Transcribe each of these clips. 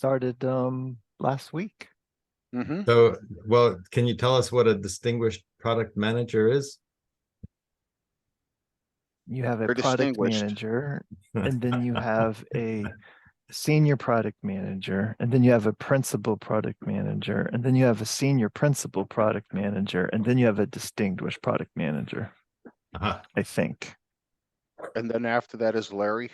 started last week. Mm-hmm. So, well, can you tell us what a distinguished product manager is? You have a Very product distinguished. manager, and then you have a senior product manager, and then you have a principal product manager, and then you have a senior principal product manager, and then you have a distinguished product manager, Uh-huh. I think. And then after that is Larry.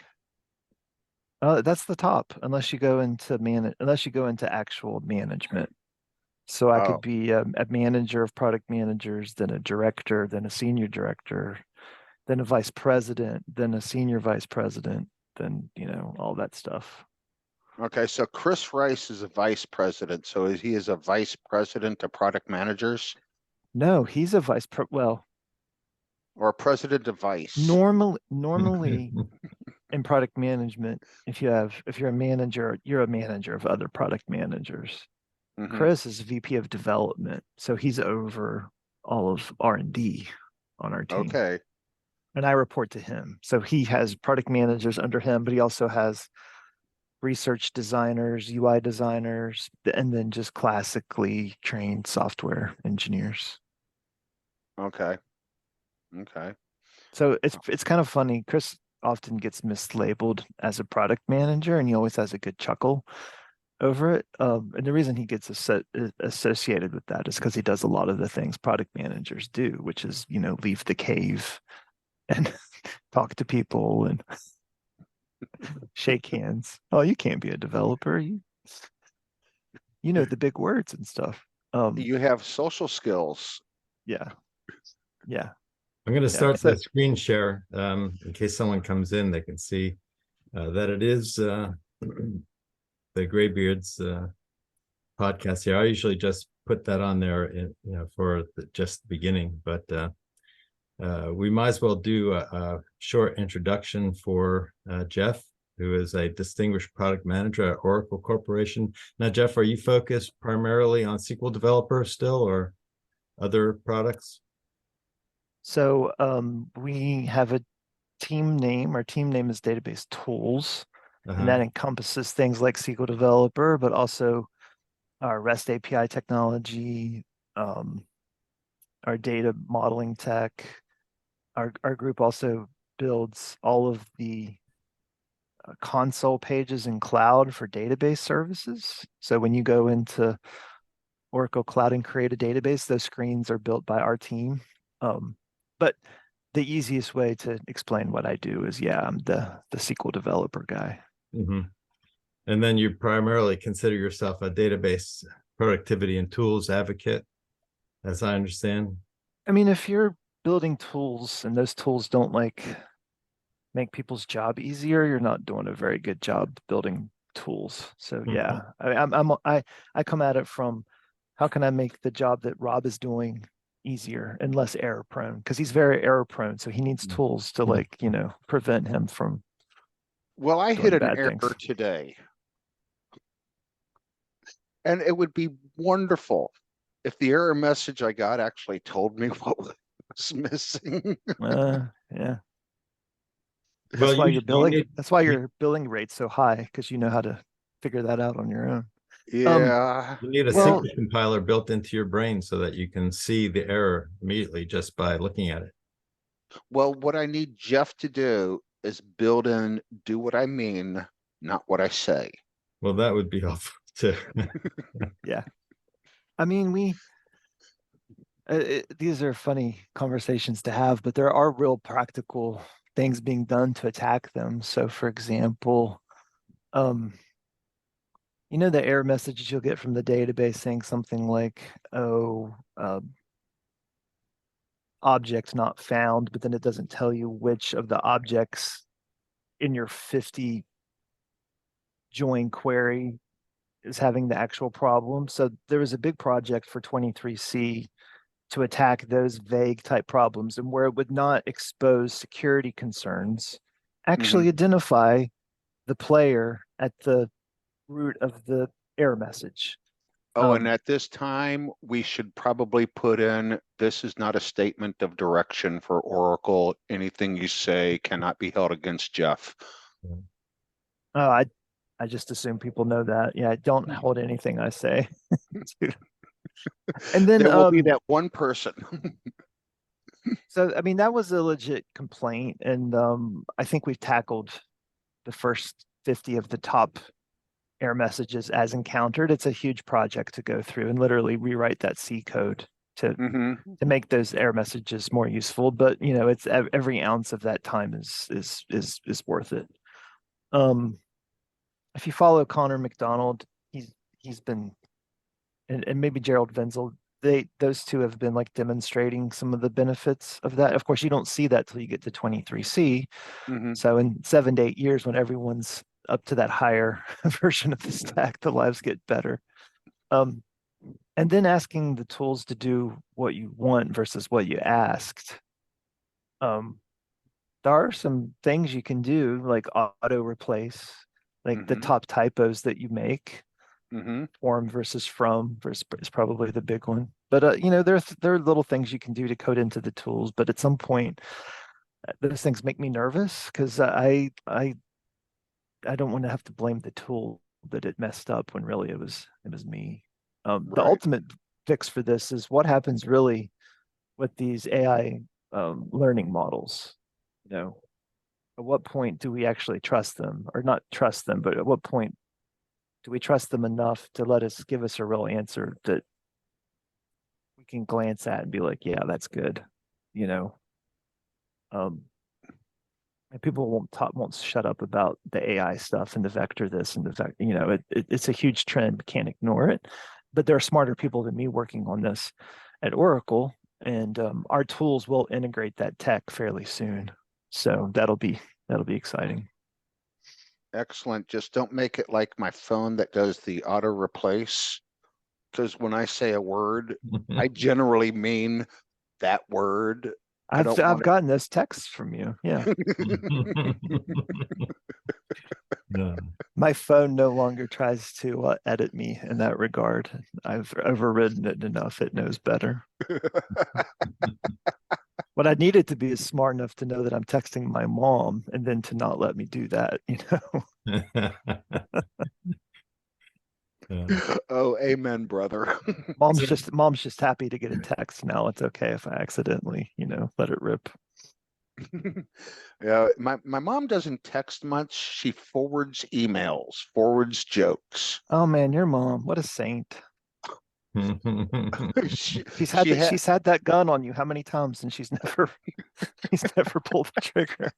That's the top, unless you go into actual management. So I Oh, could be a manager of product managers, then a director, then a senior director, then a vice president, then a senior vice president, then, all that stuff. okay. So Chris Rice is a vice president. So he is a vice president of product managers No, he's a well, or a president of vice? normally in product management, if you're a manager, you're a manager of other product managers. Mhm. Chris is VP of development, so he's over all of R&D on our team. Okay. And I report to him. So he has product managers under him, but he also has research designers, UI designers, and then just classically trained software engineers. Okay. Okay. So it's kind of funny. Chris often gets mislabeled as a product manager, and he always has a good chuckle over it. And the reason he gets associated with that is because he does a lot of the things product managers do, which is, leave the cave and talk to people and shake hands. Oh, you can't be a developer. You know the big words and stuff. You have social skills. Yeah. Yeah. I'm going to Yeah, start so- the screen share in case someone comes in, they can see that it is the Graybeards podcast here. I usually just put that on there, for just the beginning, but we might as well do a short introduction for Jeff, who is a distinguished product manager at Oracle Corporation. Now, Jeff, are you focused primarily on SQL Developer still, or other products? So we have a team name. Our team name is Database Tools, and that encompasses things like SQL Developer, but also our REST API technology, our data modeling tech. Our group also builds all of the console pages in cloud for database services. So when you go into Oracle Cloud and create a database, those screens are built by our team. But the easiest way to explain what I do is, I'm the SQL developer guy. Mm-hmm. And then you primarily consider yourself a database productivity and tools advocate, as I understand. I mean, if you're building tools and those tools don't make people's job easier, you're not doing a very good job building tools. So yeah, I come at it from, how can I make the job that Rob is doing easier and less error prone? Because he's very error prone, so he needs tools to prevent him from. Well, I hit an error things. today. And it would be wonderful if the error message I got actually told me what was missing. Yeah. Well, That's why you're billing. That's why your billing rate's so high, because you know how to figure that out on your own. Yeah. You need a SQL compiler built into your brain so that you can see the error immediately just by looking at it. Well, what I need Jeff to do is build in, do what I mean, not what I say. Well, that would be helpful too. Yeah. I mean, these are funny conversations to have, but there are real practical things being done to attack them. So for example, the error messages you'll get from the database saying something like, object not found, but then it doesn't tell you which of the objects in your 50 join query is having the actual problem. So there was a big project for 23C to attack those vague type problems, and where it would not expose security concerns, actually identify the player at the root of the error message. Oh, and at this time, we should probably put in, this is not a statement of direction for Oracle. Anything you say cannot be held against Jeff. Oh, I just assume people know that. Yeah, don't hold anything I say. And then There will be that one person. so I mean that was a legit complaint, and I think we've tackled the first 50 of the top error messages as encountered. It's a huge project to go through and literally rewrite that C code to to make those error messages more useful. But you know, it's every ounce of that time is worth it. If you follow Connor McDonald, he's been and maybe Gerald Venzel, those two have been like demonstrating some of the benefits of that. Of course, you don't see that till you get to 23C. So in 7 to 8 years, when everyone's up to that higher version of the stack, the lives get better. And then asking the tools to do what you want versus what you asked. There are some things you can do, like auto replace, like the top typos that you make. Form versus from versus is probably the big one. But you know, there are little things you can do to code into the tools. But at some point, those things make me nervous because I don't want to have to blame the tool that it messed up when really it was me. The ultimate fix for this is what happens really with these AI learning models. You know, at what point do we actually trust them, or not trust them, but at what point do we trust them enough to let us give us a real answer that we can glance at and be like, yeah, that's good, you know? And people won't shut up about the AI stuff and the vector this and the vector, you know, it's a huge trend, can't ignore it. But there are smarter people than me working on this at Oracle, and our tools will integrate that tech fairly soon. So that'll be exciting. Excellent. Just don't make it like my phone that does the auto replace. Because when I say a word, I generally mean that word. I've gotten this text from you. Yeah. Yeah. My phone no longer tries to edit me in that regard. I've overridden it enough. It knows better. What I needed to be is smart enough to know that I'm texting my mom and then to not let me do that, you know? Oh, amen, brother. Mom's just happy to get a text now. It's okay if I accidentally, you know, let it rip. Yeah, my mom doesn't text much. She forwards emails, forwards jokes. Oh man, your mom, what a saint. She She's had that gun on you how many times, and she's never pulled the trigger.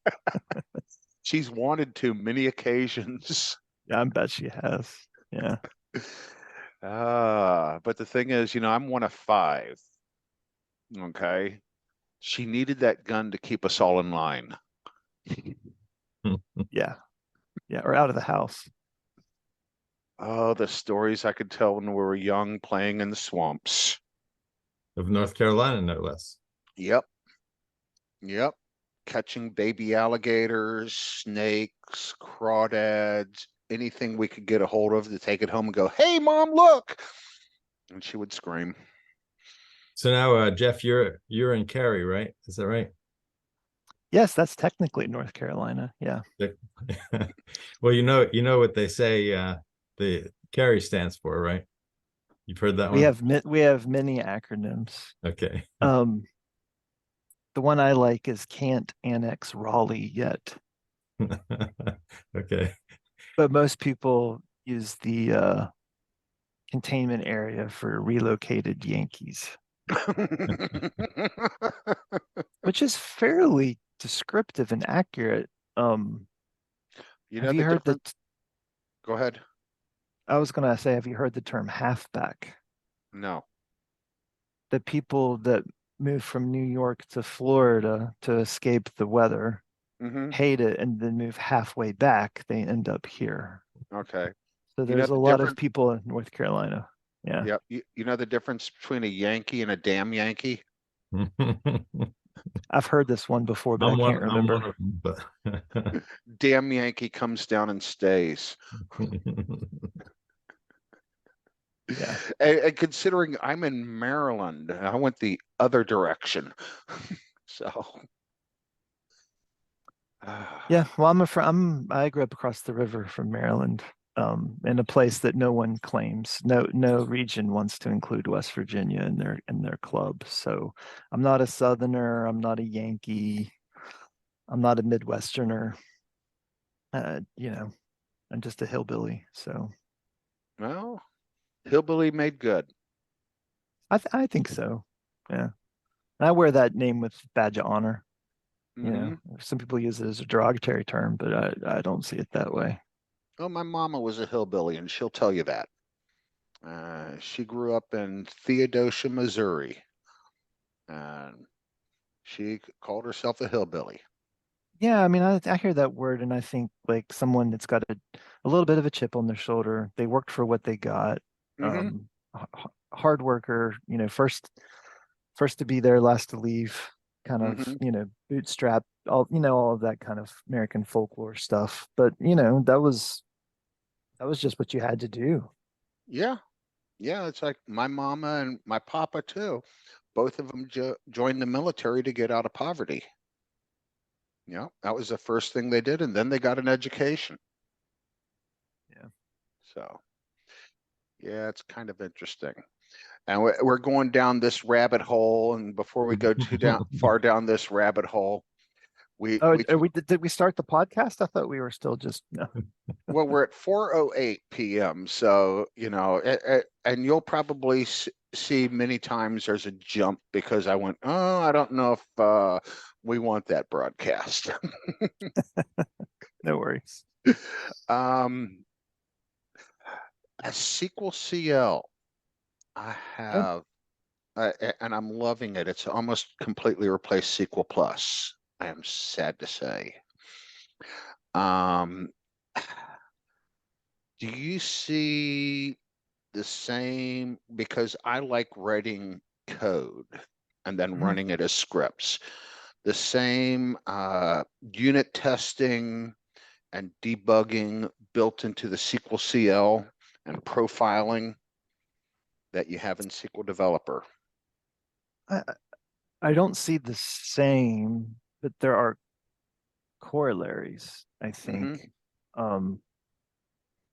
She's wanted to many occasions. Yeah, I bet she has. Yeah. But the thing is, you know, I'm one of 5. Okay. She needed that gun to keep us all in line. Yeah. Yeah. Or out of the house. Oh, the stories I could tell when we were young playing in the swamps. Of North Carolina, no less. Yep. Yep. Catching baby alligators, snakes, crawdads, anything we could get a hold of to take it home and go, "Hey, Mom, look!" And she would scream. So now, Jeff, you're in Cary, right? Is that right? Yes, that's technically North Carolina. Yeah. Well, you know what they say. The Cary stands for, right? You've heard that one? We have many acronyms. Okay. The one I like is can't annex Raleigh yet. Okay. But most people use the containment area for relocated Yankees, which is fairly descriptive and accurate. You know have you heard the? Go ahead. I was going to say, have you heard the term halfback? No. The people that move from New York to Florida to escape the weather hate it, and then move halfway back. They end up here. Okay. So there's a lot of people in North Carolina. Yeah. Yep. You know the difference between a Yankee and a damn Yankee? I've heard this one before, but I can't remember. Damn Yankee comes down and stays. Yeah. And considering I'm in Maryland, I went the other direction. So. Yeah. Well, I grew up across the river from Maryland. in a place that no one claims. No region wants to include West Virginia in their club. So I'm not a Southerner. I'm not a Yankee. I'm not a Midwesterner. I'm just a hillbilly. So Well, hillbilly made good. I think so. Yeah. I wear that name with badge of honor. Some people use it as a derogatory term, but I don't see it that way. Oh, my mama was a hillbilly, and she'll tell you that. She grew up in Theodosia, Missouri, and she called herself a hillbilly. Yeah, I mean, I hear that word and I think like someone that's got a little bit of a chip on their shoulder. They worked for what they got. Mm-hmm. Hard worker, first to be there, last to leave, kind of, Mm-hmm. bootstrap, all of that kind of American folklore stuff. But, that was just what you had to do. Yeah, yeah. It's like my mama and my papa too. Both of them joined the military to get out of poverty. Yeah, that was the first thing they did, and then they got an education. Yeah. So, yeah, it's kind of interesting. And we're going down this rabbit hole, and before we go too far down this rabbit hole, we Oh, we did we start the podcast? I thought we were still just no. well, we're at 4:08 p.m. So, and you'll probably see many times there's a jump because I went, oh, I don't know if we want that broadcast. No worries. um, a SQL CL, I Yeah. have, and I'm loving it. It's almost completely replaced SQL Plus. I am sad to say. Um, do you see the same? Because I like writing code and then Mhm. running it as scripts. The same unit testing and debugging built into the SQL CL and profiling that you have in SQL Developer. I I don't see the same, but there are corollaries, I Mm-hmm. think. Um,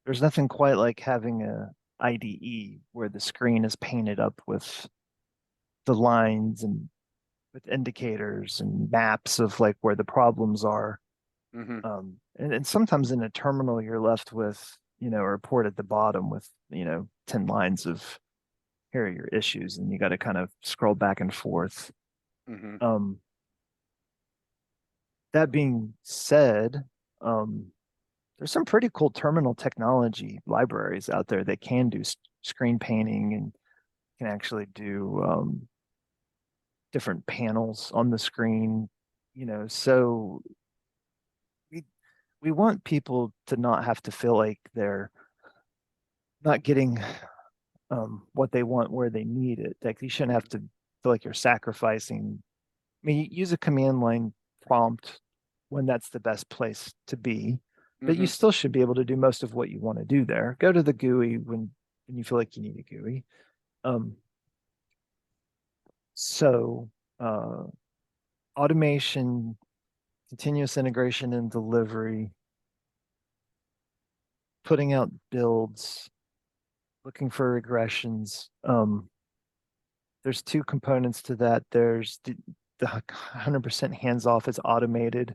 there's nothing quite like having a IDE where the screen is painted up with the lines and with indicators and maps of like where the problems are. Mm-hmm. And sometimes in a terminal, you're left with, a report at the bottom with, 10 lines of here are your issues, and you got to kind of scroll back and forth. Mm-hmm. Um, that being said, um, there's some pretty cool terminal technology libraries out there that can do screen painting and can actually do different panels on the screen. So we we want people to not have to feel like they're not getting what they want where they need it. Like you shouldn't have to feel like you're sacrificing. I mean, you use a command line prompt when that's the best place to be, but you Mm-hmm. still should be able to do most of what you want to do there. Go to the GUI when you feel like you need a GUI. Um, so uh, automation, continuous integration and delivery, putting out builds, looking for regressions. There's two components to that. There's the 100% hands off is automated.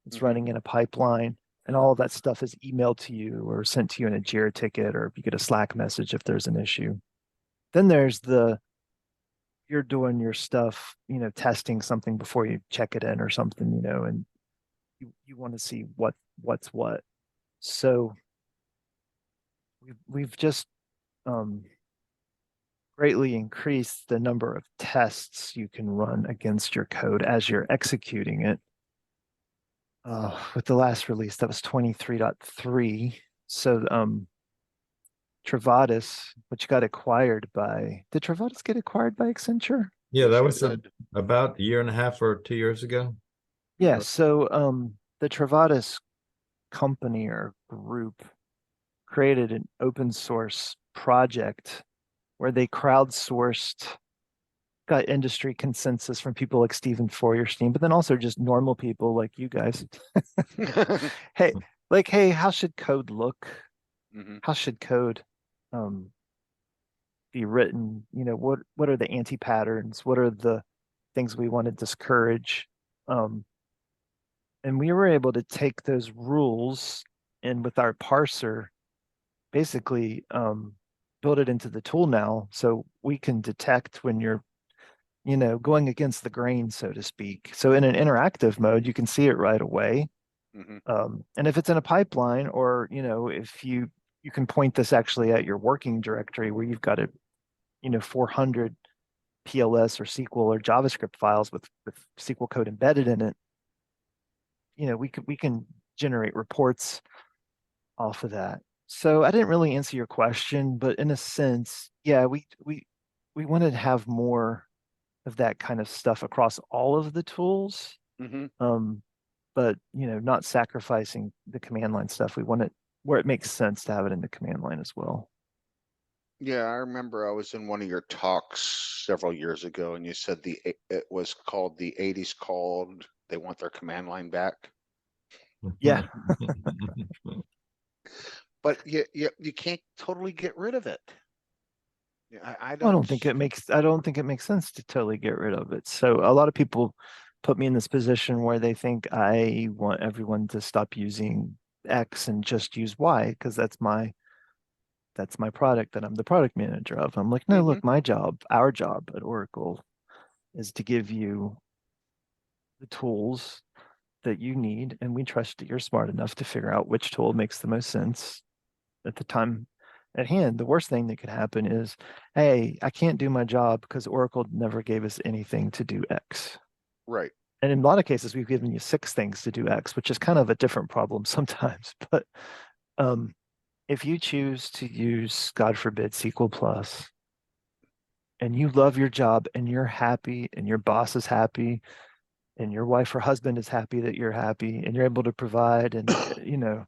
It's Mm-hmm. running in a pipeline, and all of that stuff is emailed to you or sent to you in a Jira ticket, or you get a Slack message if there's an issue. Then there's you're doing your stuff, testing something before you check it in or something, and you want to see what's what. So we've just um, greatly increased the number of tests you can run against your code as you're executing it. With the last release, that was 23.3. So Travatus, which got acquired did Travatus get acquired by Accenture? Yeah, Yes, that it was did. about a year and a half or 2 years ago. Yeah, so the Travatus company or group created an open source project where they crowdsourced, got industry consensus from people like Stephen Feuerstein, but then also just normal people like you guys. Hey, how should code look? how should code be written? What are the anti-patterns? What are the things we want to discourage? And we were able to take those rules and with our parser, basically build it into the tool now so we can detect when you're going against the grain, so to speak. So in an interactive mode, you can see it right away. And if it's in a pipeline, or if you can point this actually at your working directory where you've got 400 PLS or SQL or JavaScript files with SQL code embedded in it, we can generate reports off of that. So I didn't really answer your question, but in a sense, yeah, we wanted to have more of that kind of stuff across all of the tools. But not sacrificing the command line stuff. We want it where it makes sense to have it in the command line as well. Yeah, I remember I was in one of your talks several years ago, and you said it was called the '80s called. They want their command line back. Yeah. But you can't totally get rid of it. I don't think it makes sense to totally get rid of it. So a lot of people put me in this position where they think I want everyone to stop using X and just use Y because that's my product that I'm the product manager of. I'm like, no, look, our job at Oracle is to give you the tools that you need, and we trust that you're smart enough to figure out which tool makes the most sense at the time at hand. The worst thing that could happen is, hey, I can't do my job because Oracle never gave us anything to do X. Right. And in a lot of cases, we've given you 6 things to do X, which is kind of a different problem sometimes. But if you choose to use, God forbid, SQL Plus, and you love your job and you're happy and your boss is happy and your wife or husband is happy that you're happy and you're able to provide and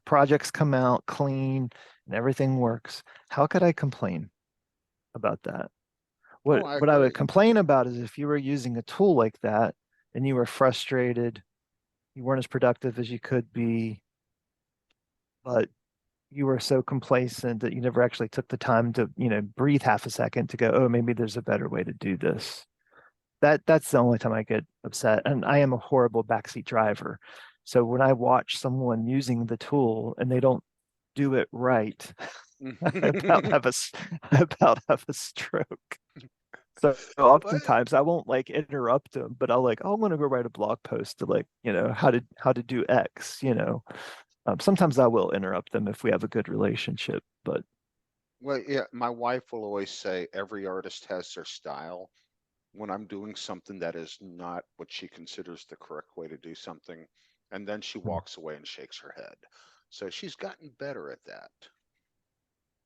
projects come out clean and everything works, how could I complain about that? What I would complain about is if you were using a tool like that and you were frustrated, you weren't as productive as you could be, but you were so complacent that you never actually took the time to breathe half a second to go, oh, maybe there's a better way to do this. That's the only time I get upset. And I am a horrible backseat driver. So when I watch someone using the tool and they don't do it right, I about have a stroke. So oftentimes I won't interrupt them, but I'll I'm gonna go write a blog post to how to do X. Sometimes I will interrupt them if we have a good relationship, but well, yeah, my wife will always say every artist has their style. When I'm doing something that is not what she considers the correct way to do something, and then she walks away and shakes her head. So she's gotten better at that.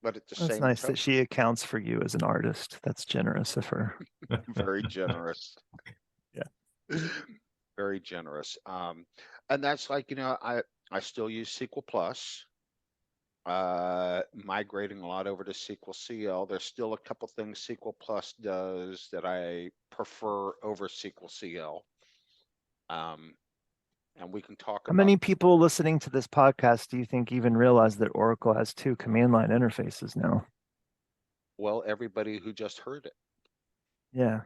But at the it's same nice time, that she accounts for you as an artist. That's generous of her. very generous. Yeah. Very generous. And that's I still use SQL Plus. Migrating a lot over to SQL CL. There's still a couple things SQL Plus does that I prefer over SQL CL. And we can talk How about many people listening to this podcast do you think even realize that Oracle has 2 command line interfaces now? well, everybody who just heard it. Yeah.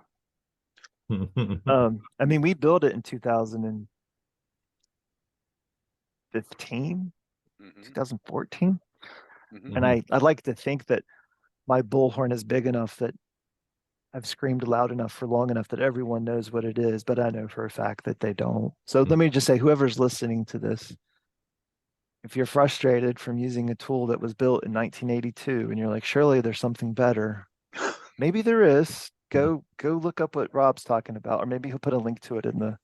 I mean, we built it in 2015, 2014. And I'd like to think that my bullhorn is big enough that I've screamed loud enough for long enough that everyone knows what it is, but I know for a fact that they don't. So let me just say, whoever's listening to this, if you're frustrated from using a tool that was built in 1982 and you're like, surely there's something better, maybe there is. Go look up what Rob's talking about, or maybe he'll put a link to it in the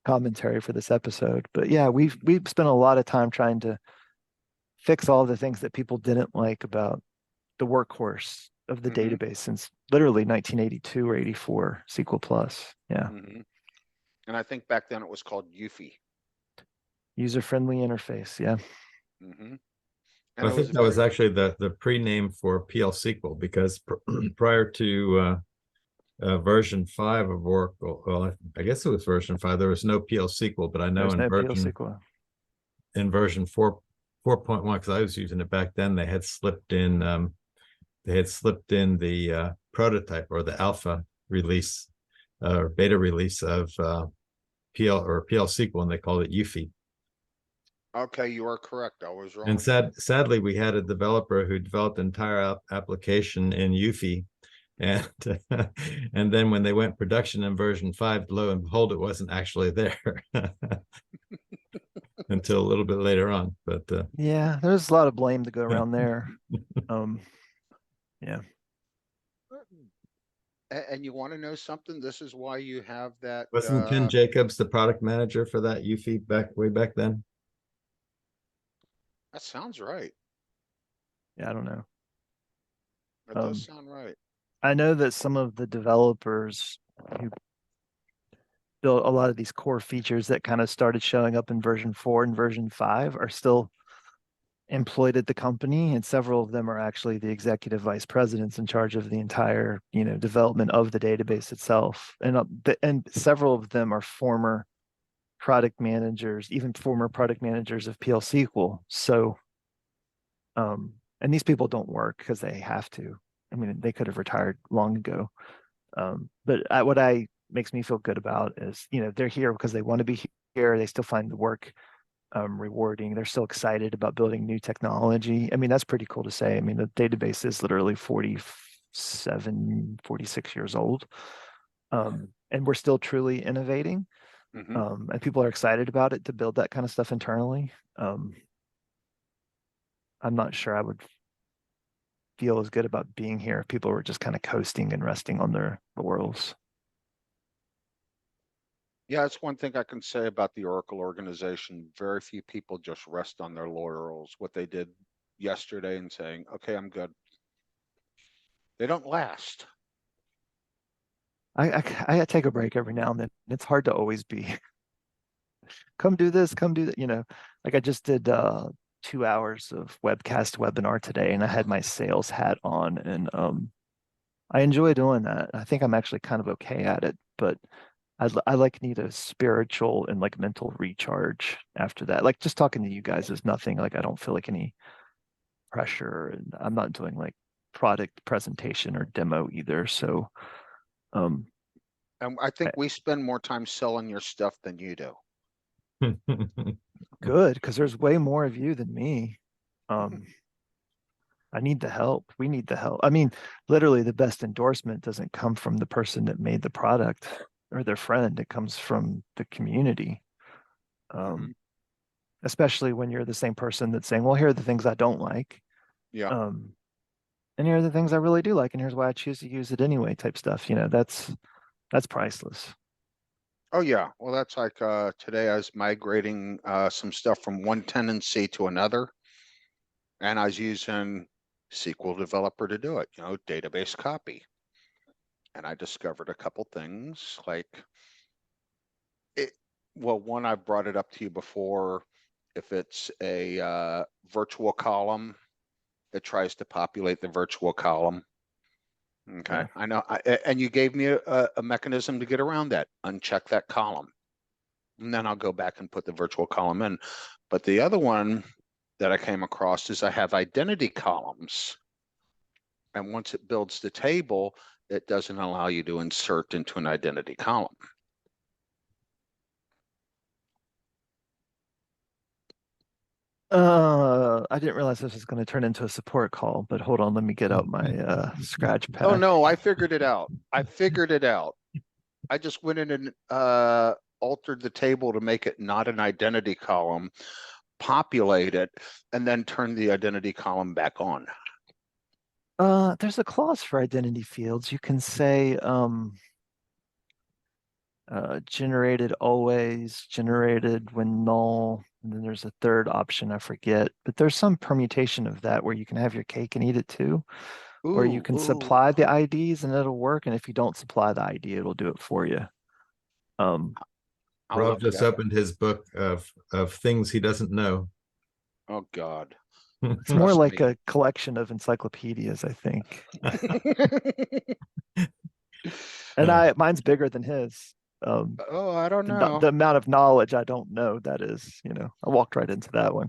commentary for this episode. But yeah, we've spent a lot of time trying to fix all the things that people didn't like about the workhorse of the database since literally 1982 or 84 SQL Plus. Yeah. And I think back then it was called UFI. User-friendly interface. Yeah. I think that was actually the pre-name for PL SQL, because prior to version 5 of Oracle, well, I guess it was version 5, there was no PL SQL, but I know in version 4 4.1, because I was using it back then. They had slipped in the prototype or the alpha release or beta release of PL SQL, and they called it UFI. Okay, you are correct. I was wrong. And sadly, we had a developer who developed an entire application in UFI, and and then when they went production in version 5, lo and behold, it wasn't actually there until a little bit later on. But yeah, there's a lot of blame to go around there. Yeah. And you want to know something? This is why you have that. wasn't Ken Jacobs the product manager for that UFI way back then? That sounds right. Yeah, I don't know. That does sound right. I know that some of the developers who built a lot of these core features that kind of started showing up in version 4 and version 5 are still employed at the company, and several of them are actually the executive vice presidents in charge of the entire, development of the database itself. And several of them are former product managers, even former product managers of PL SQL. So, and these people don't work because they have to. I mean, they could have retired long ago. But what makes me feel good about is, they're here because they want to be here. They still find the work rewarding. They're still excited about building new technology. I mean, that's pretty cool to say. I mean, the database is literally 47, 46 years old. And we're still truly innovating. And people are excited about it to build that kind of stuff internally. I'm not sure I would feel as good about being here if people were just kind of coasting and resting on their laurels. Yeah, that's one thing I can say about the Oracle organization. Very few people just rest on their laurels. What they did yesterday and saying, okay, I'm good. They don't last. I take a break every now and then. It's hard to always be come do this, come do that. Like I just did 2 hours of webcast webinar today, and I had my sales hat on, and I enjoy doing that. I think I'm actually kind of okay at it, but I like need a spiritual and like mental recharge after that. Like just talking to you guys is nothing. Like I don't feel like any pressure, and I'm not doing like product presentation or demo either. So and I think we spend more time selling your stuff than you do. Good, because there's way more of you than me. I need the help. We need the help. I mean, literally the best endorsement doesn't come from the person that made the product or their friend. It comes from the community. Especially when you're the same person that's saying, well, here are the things I don't like. Yeah. And here are the things I really do like, and here's why I choose to use it anyway, type stuff. That's priceless. Oh yeah. Well, that's like today I was migrating some stuff from one tenancy to another, and I was using SQL Developer to do it, database copy. And I discovered a couple things like one, I brought it up to you before. If it's a virtual column, it tries to populate the virtual column. Okay, yeah. I know. And you gave me a mechanism to get around that. Uncheck that column. And then I'll go back and put the virtual column in. But the other one that I came across is I have identity columns. And once it builds the table, it doesn't allow you to insert into an identity column. I didn't realize this was going to turn into a support call, but hold on, let me get out my scratch pad. Oh no, I figured it out. I just went in and altered the table to make it not an identity column, populate it, and then turn the identity column back on. There's a clause for identity fields. You can say generated always, generated when null, and then there's a third option, I forget, but there's some permutation of that where you can have your cake and eat it too, where you can supply the IDs and it'll work, and if you don't supply the ID, it'll do it for you. Rob just opened his book of things he doesn't know. Oh God. It's more like a collection of encyclopedias, I think. And mine's bigger than his. I don't know. The amount of knowledge I don't know, that is, I walked right into that one.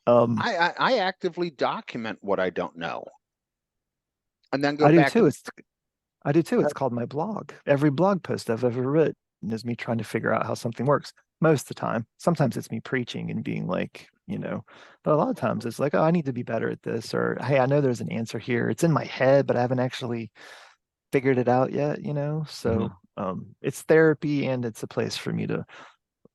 I actively document what I don't know, and then go I do back too. and I do too. It's called my blog. Every blog post I've ever written is me trying to figure out how something works. Most of the time. Sometimes it's me preaching and being like, but a lot of times it's like, oh, I need to be better at this, or hey, I know there's an answer here. It's in my head, but I haven't actually figured it out yet, So it's therapy and it's a place for me to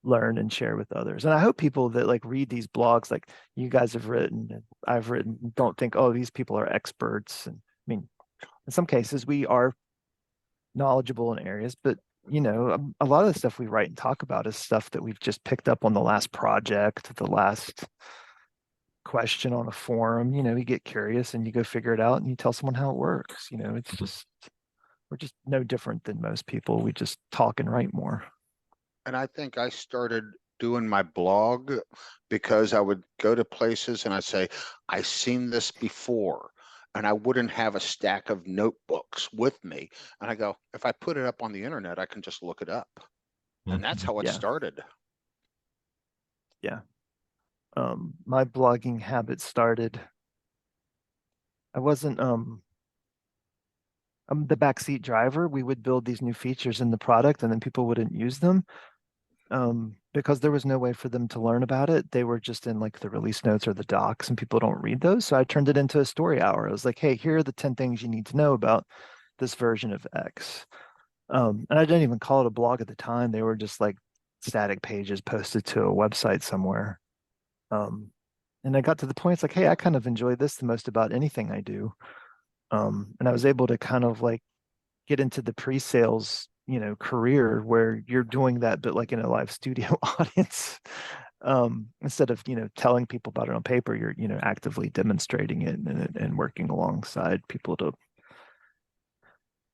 learn and share with others. And I hope people that like read these blogs like you guys have written and I've written don't think, oh, these people are experts. And I mean, in some cases we are knowledgeable in areas, but a lot of the stuff we write and talk about is stuff that we've just picked up on the last project, the last question on a forum. You get curious and you go figure it out and you tell someone how it works. It's just, we're just no different than most people. We just talk and write more. And I think I started doing my blog because I would go to places and I'd say, I've seen this before. And I wouldn't have a stack of notebooks with me. And I go, if I put it up on the internet, I can just look it up. And that's how it Yeah. started. Yeah. My blogging habit started. I wasn't I'm the backseat driver. We would build these new features in the product and then people wouldn't use them. Because there was no way for them to learn about it. They were just in like the release notes or the docs, and people don't read those. So I turned it into a story hour. I was like, hey, here are the 10 things you need to know about this version of X. And I didn't even call it a blog at the time. They were just like static pages posted to a website somewhere. And I got to the point, it's like, hey, I kind of enjoy this the most about anything I do. And I was able to kind of like get into the pre-sales career where you're doing that but like in a live studio audience, instead of telling people about it on paper. You're actively demonstrating it and working alongside people to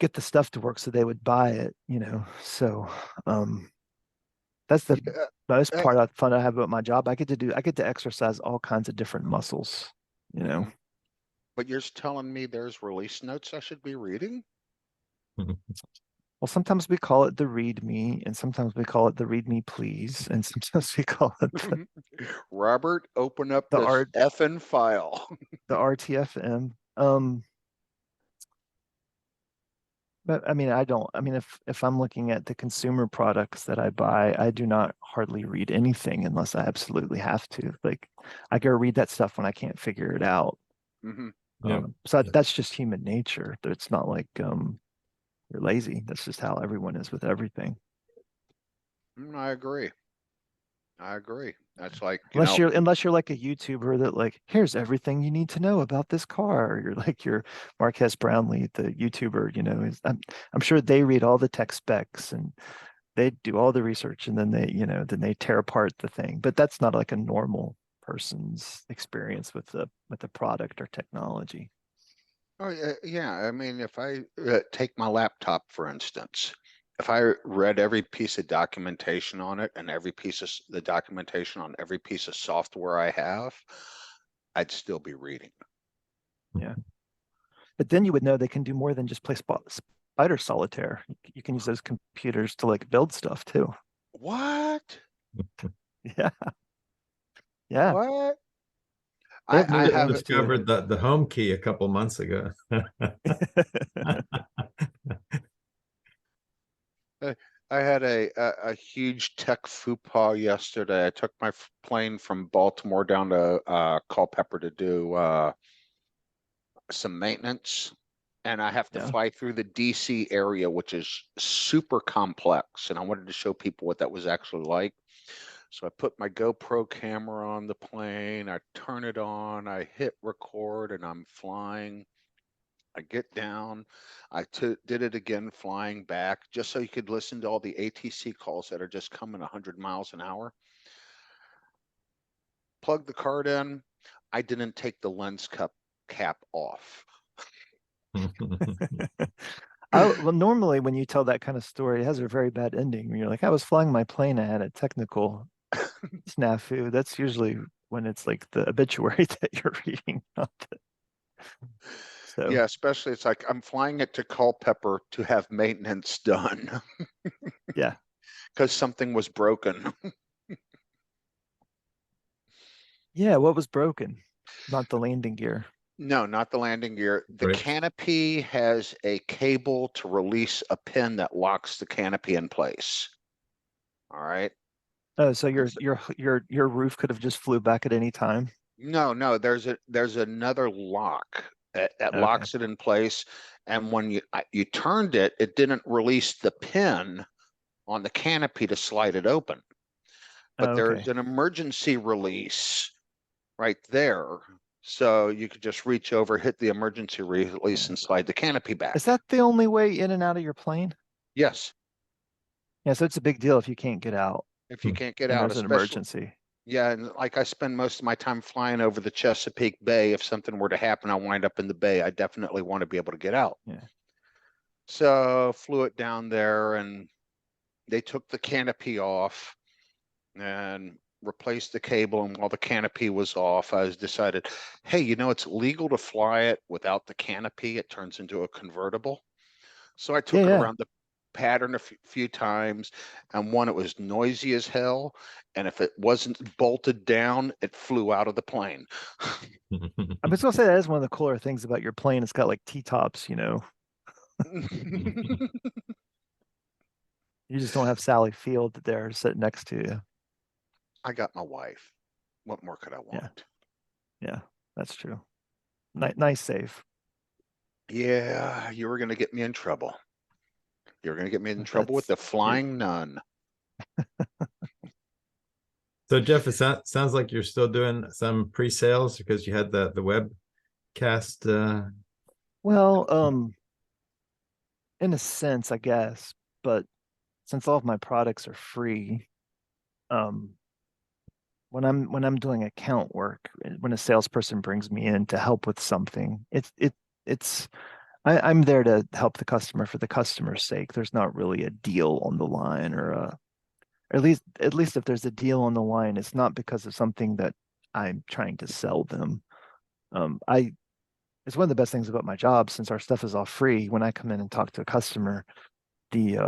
get the stuff to work so they would buy it. So that's the most part of fun I have about my job. I get to exercise all kinds of different muscles. But you're telling me there's release notes I should be reading? Well, sometimes we call it the README, and sometimes we call it the README please, and sometimes we call it Robert, open up the this effing file. the RTFM. But I mean, if I'm looking at the consumer products that I buy, I do not hardly read anything unless I absolutely have to. Like, I go read that stuff when I can't figure it out. So that's just human nature. It's not like you're lazy. That's just how everyone is with everything. I agree. That's like, unless you're like a YouTuber that like, here's everything you need to know about this car. You're like your Marquez Brownlee, the YouTuber. I'm sure they read all the tech specs and they do all the research and then they tear apart the thing. But that's not like a normal person's experience with the product or technology. Oh, yeah. I mean, if I take my laptop, for instance, if I read every piece of documentation on it and every piece of the documentation on every piece of software I have, I'd still be reading. Yeah. But then you would know they can do more than just play spider solitaire. You can use those computers to like build stuff too. What? Yeah. Yeah. What? I have discovered the home key a couple months ago. I had a huge tech faux pas yesterday. I took my plane from Baltimore down to Culpeper to do some maintenance, and I have to fly through the DC area, which is super complex. And I wanted to show people what that was actually like. So I put my GoPro camera on the plane, I turn it on, I hit record, and I'm flying. I get down, did it again flying back, just so you could listen to all the ATC calls that are just coming 100 miles an hour. Plug the card in. I didn't take the lens cap off. Well, normally when you tell that kind of story, it has a very bad ending. When you're like, I was flying my plane, I had a technical snafu. That's usually when it's like the obituary that you're reading. So yeah, especially it's like I'm flying it to Culpeper to have maintenance done. Yeah. Because something was broken. Yeah, what was broken? Not the landing gear. No, not the landing gear. The Brakes. canopy has a cable to release a pin that locks the canopy in place. All right. Oh, so your roof could have just flew back at any time. No, there's another lock that Okay. locks it in place. And when you turned it, it didn't release the pin on the canopy to slide it open. But there's Okay. an emergency release right there. So you could just reach over, hit the emergency release Yeah. and slide the canopy Is back. that the only way in and out of your plane? Yes, Yeah, so it's a big deal if you can't get out if you can't get and out, there's an especially, emergency. yeah, and like I spend most of my time flying over the Chesapeake Bay. If something were to happen, I wind up in the bay. I definitely want to be able to get out. Yeah. So flew it down there and they took the canopy off and replaced the cable. And while the canopy was off, I was decided, hey, it's legal to fly it without the canopy. It turns into a convertible. So I Yeah, took it yeah. around the pattern a few times, and one, it was noisy as hell. And if it wasn't bolted down, it flew out of the plane. I'm just gonna say that is one of the cooler things about your plane. It's got like T-tops, You just don't have Sally Field there sitting next to you. I got my wife. What more could I Yeah, want? yeah, that's true. Nice save. Yeah, you were going to get me in trouble. You're going to get me in trouble with That's the it. flying nun. So Jeff, sounds like you're still doing some pre-sales because you had the webcast. Well, in a sense, I guess, but since all of my products are free, um, when I'm doing account work, when a salesperson brings me in to help with something, it's I'm there to help the customer for the customer's sake. There's not really a deal on the line or at least if there's a deal on the line, it's not because of something that I'm trying to sell them. I It's one of the best things about my job since our stuff is all free. When I come in and talk to a customer, the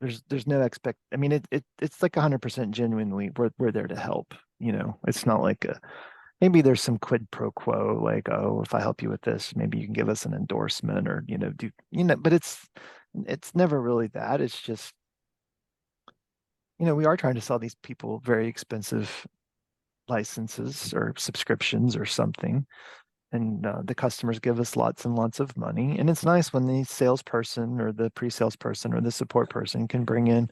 there's no expect. I mean, it's like 100% genuinely we're there to help. It's not like maybe there's some quid pro quo, like, oh, if I help you with this, maybe you can give us an endorsement or but it's never really that. It's just we are trying to sell these people very expensive licenses or subscriptions or something. And the customers give us lots and lots of money. And it's nice when the salesperson or the pre-sales person or the support person can bring in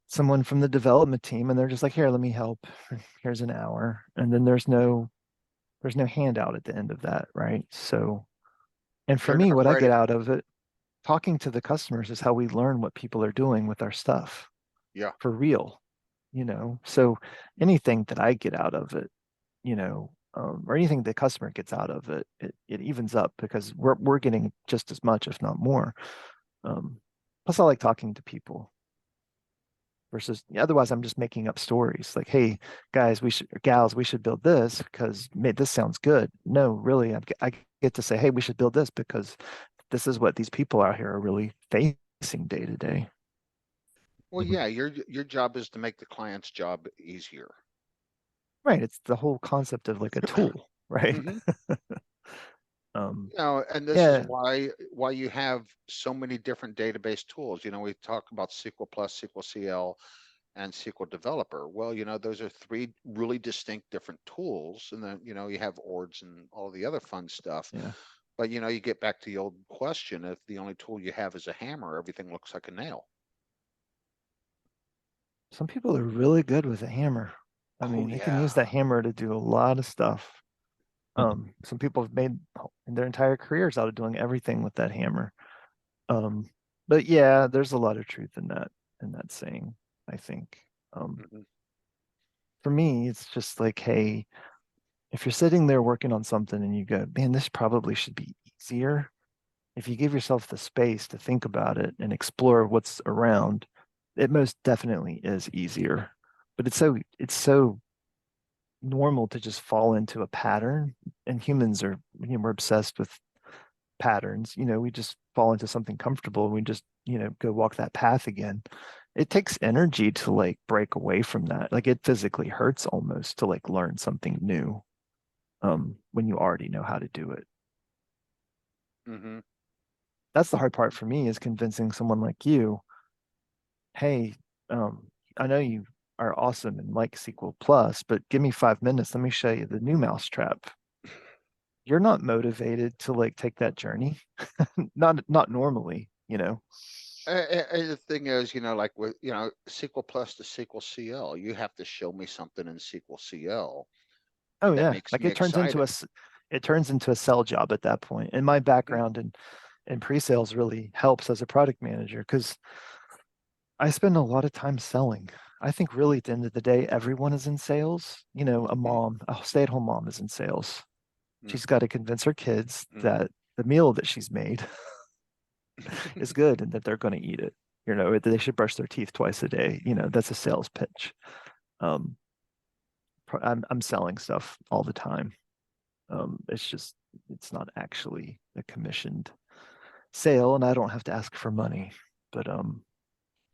someone from the development team and they're just like, here, let me help. Here's an hour. And then there's no handout at the end of that, right? So, and for They're me, not what I get writing. out of it, talking to the customers is how we learn what people are doing with our stuff Yeah. for real. So anything that I get out of it, or anything the customer gets out of it, it evens up because we're getting just as much, if not more. Plus, I like talking to people versus otherwise I'm just making up stories like, hey, guys, gals, we should build this because this sounds good. No, really, I get to say, hey, we should build this because this is what these people out here are really facing day to day. Well, yeah, your job is to make the client's job easier. Right. It's the whole concept of like a tool, right? Hmm. um, And this is yeah, why you have so many different database tools. We talk about SQL Plus, SQL CL, and SQL Developer. Well, those are three really distinct different tools. And then, you have ORDs and all the other fun stuff. yeah. But, you get back to the old question, if the only tool you have is a hammer, everything looks like a nail. Some people are really good with a hammer. I Oh, mean, they can use yeah. that hammer to do a lot of stuff. Some people have made their entire careers out of doing everything with that hammer. Um, but yeah, there's a lot of truth in that saying, I think. Mhm. For me, it's just like, hey, if you're sitting there working on something and you go, man, this probably should be easier. If you give yourself the space to think about it and explore what's around, it most definitely is easier. But it's so normal to just fall into a pattern, and humans are we're obsessed with patterns. We just fall into something comfortable and we just go walk that path again. it takes energy to like break away from that. Like it physically hurts almost to like learn something new when you already know how to do it. Mm-hmm. That's the hard part for me is convincing someone like you, hey, I know you are awesome and like SQL Plus, but give me 5 minutes. Let me show you the new mousetrap. You're not motivated to like take that journey. Not normally, you know. And the thing is, like with, SQL Plus to SQL CL, you have to show me something in SQL CL Oh that yeah, makes like me excited. it turns into a sell job at that point. And my Yeah. background in pre-sales really helps as a product manager because I spend a lot of time selling. I think really at the end of the day, everyone is in sales. You know, a stay-at-home mom is in sales. She's got to convince her kids Mm-hmm. that the meal that she's made is good and that they're going to eat it. You know, they should brush their teeth twice a day. You know, that's a sales pitch. Um, I'm selling stuff all the time. It's not actually a commissioned sale, and I don't have to ask for money. But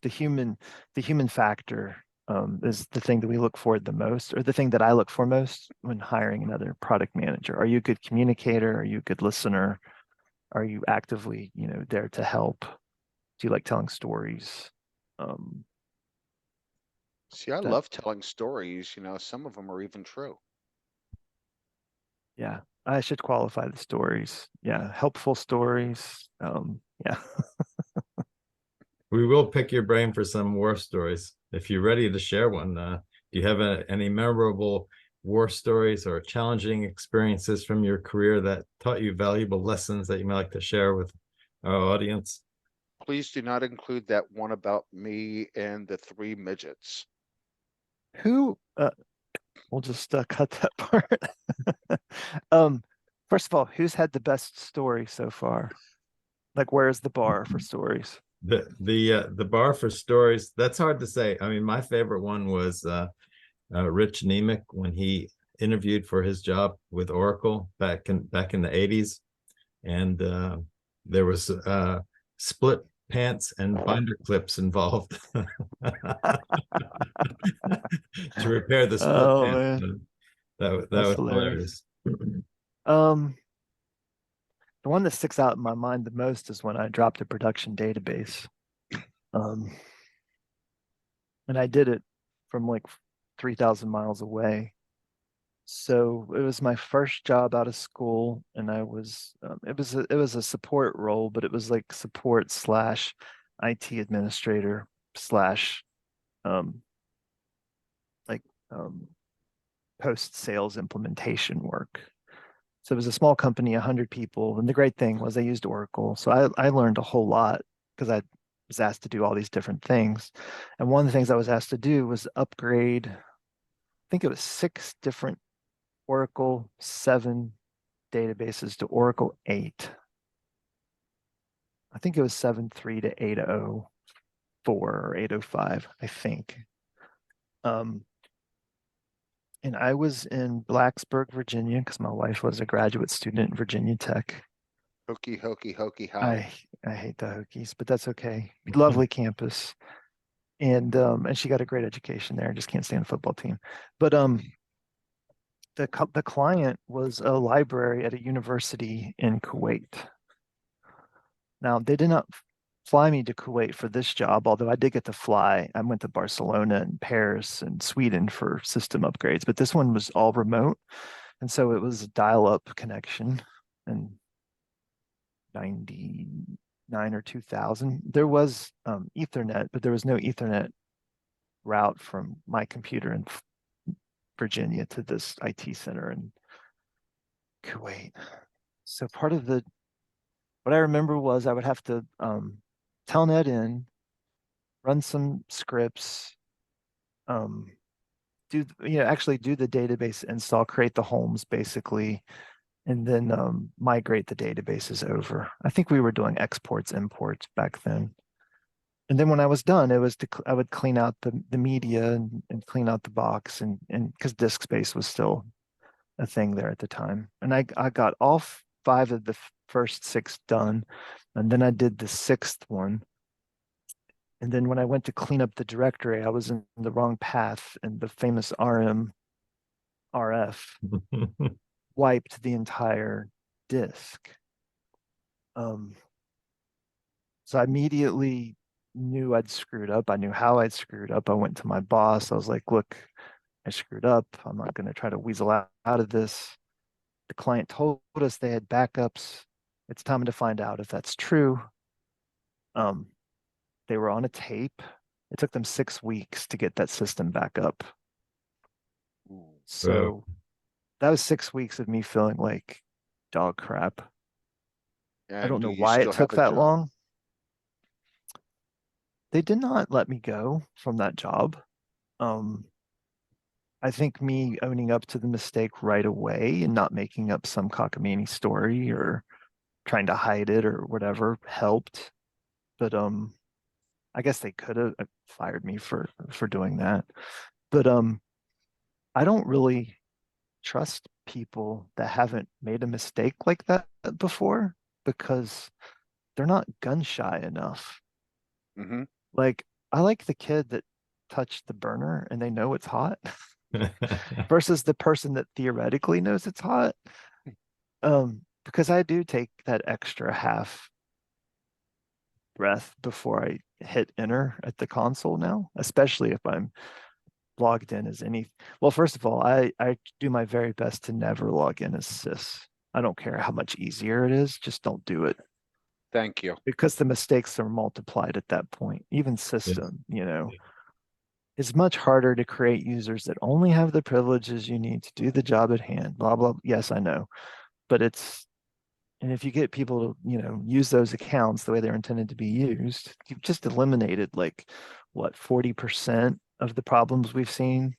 the human the human factor is the thing that we look for the most, or the thing that I look for most when hiring another product manager. Are you a good communicator? Are you a good listener? Are you actively, there to help? Do you like telling stories? Um, See, I that love telling stories. Some of them are even true. yeah, I should qualify the stories. Yeah, helpful stories. Yeah. We will pick your brain for some war stories if you're ready to share one. Do you have any memorable war stories or challenging experiences from your career that taught you valuable lessons that you might like to share with our audience? Please do not include that one about me and the three midgets. Who we'll just cut that part. um, First of all, who's had the best story so far? Like, where's the bar for stories? The bar for stories, that's hard to say. I mean, my favorite one was Rich Nemec when he interviewed for his job with Oracle back in the 80s, and there was split pants and binder clips involved to repair the split Oh pants. man, That that's was hilarious. hilarious. Um, the one that sticks out in my mind the most is when I dropped a production database. Um, and I did it from like 3,000 miles away. So it was my first job out of school, and it was a support role, but it was like support slash IT administrator slash um, like um, post sales implementation work. So it was a small company, 100 people, and the great thing was I used Oracle, so I learned a whole lot because I was asked to do all these different things, and one of the things I was asked to do was upgrade. I think it was 6 different Oracle 7 databases to Oracle 8. I think it was 7.3 to 8.04 or 8.05, I think. And I was in Blacksburg, Virginia, because my wife was a graduate student at Virginia Tech. Hokey, hokey, hokey, how? I hate the Hokies, but that's okay. Lovely campus. And she got a great education there. Just can't stand the football team. But the client was a library at a university in Kuwait. Now, they did not fly me to Kuwait for this job, although I did get to fly. I went to Barcelona and Paris and Sweden for system upgrades, but this one was all remote. And so it was a dial-up connection in 99 or 2000. There was Ethernet, but there was no Ethernet route from my computer in Virginia to this IT center in Kuwait. So what I remember was I would have to telnet in, run some scripts, um, actually do the database install, create the homes basically, and then migrate the databases over. I think we were doing exports, imports back then. And then when I was done, I would clean out the media and clean out the box and because disk space was still a thing there at the time. And I got all 5 of the first 6 done, and then I did the 6th one. And then when I went to clean up the directory, I was in the wrong path, and the famous RM RF wiped the entire disk. So I immediately knew I'd screwed up. I knew how I'd screwed up. I went to my boss. I was like, look, I screwed up. I'm not going to try to weasel out of this. The client told us they had backups. It's time to find out if that's true. They were on a tape. It took them 6 weeks to get that system back up. So that was 6 weeks of me feeling like dog crap. I don't do know you why it still have took a that job? long. They did not let me go from that job. I think me owning up to the mistake right away and not making up some cockamamie story or trying to hide it or whatever helped. But I guess they could have fired me for doing that. But I don't really trust people that haven't made a mistake like that before because they're not gun shy enough. Mm-hmm. Like I like the kid that touched the burner and they know it's hot versus the person that theoretically knows it's hot. Because I do take that extra half breath before I hit enter at the console now, especially if I'm logged in as any. Well, first of all, I do my very best to never log in as sys. I don't care how much easier it is, just don't do it. Thank you. Because the mistakes are multiplied at that point. Even system, it's much harder to create users that only have the privileges you need to do the job at hand. Blah blah. Yes, I know, but and if you get people to use those accounts the way they're intended to be used, you've just eliminated like what 40% of the problems we've seen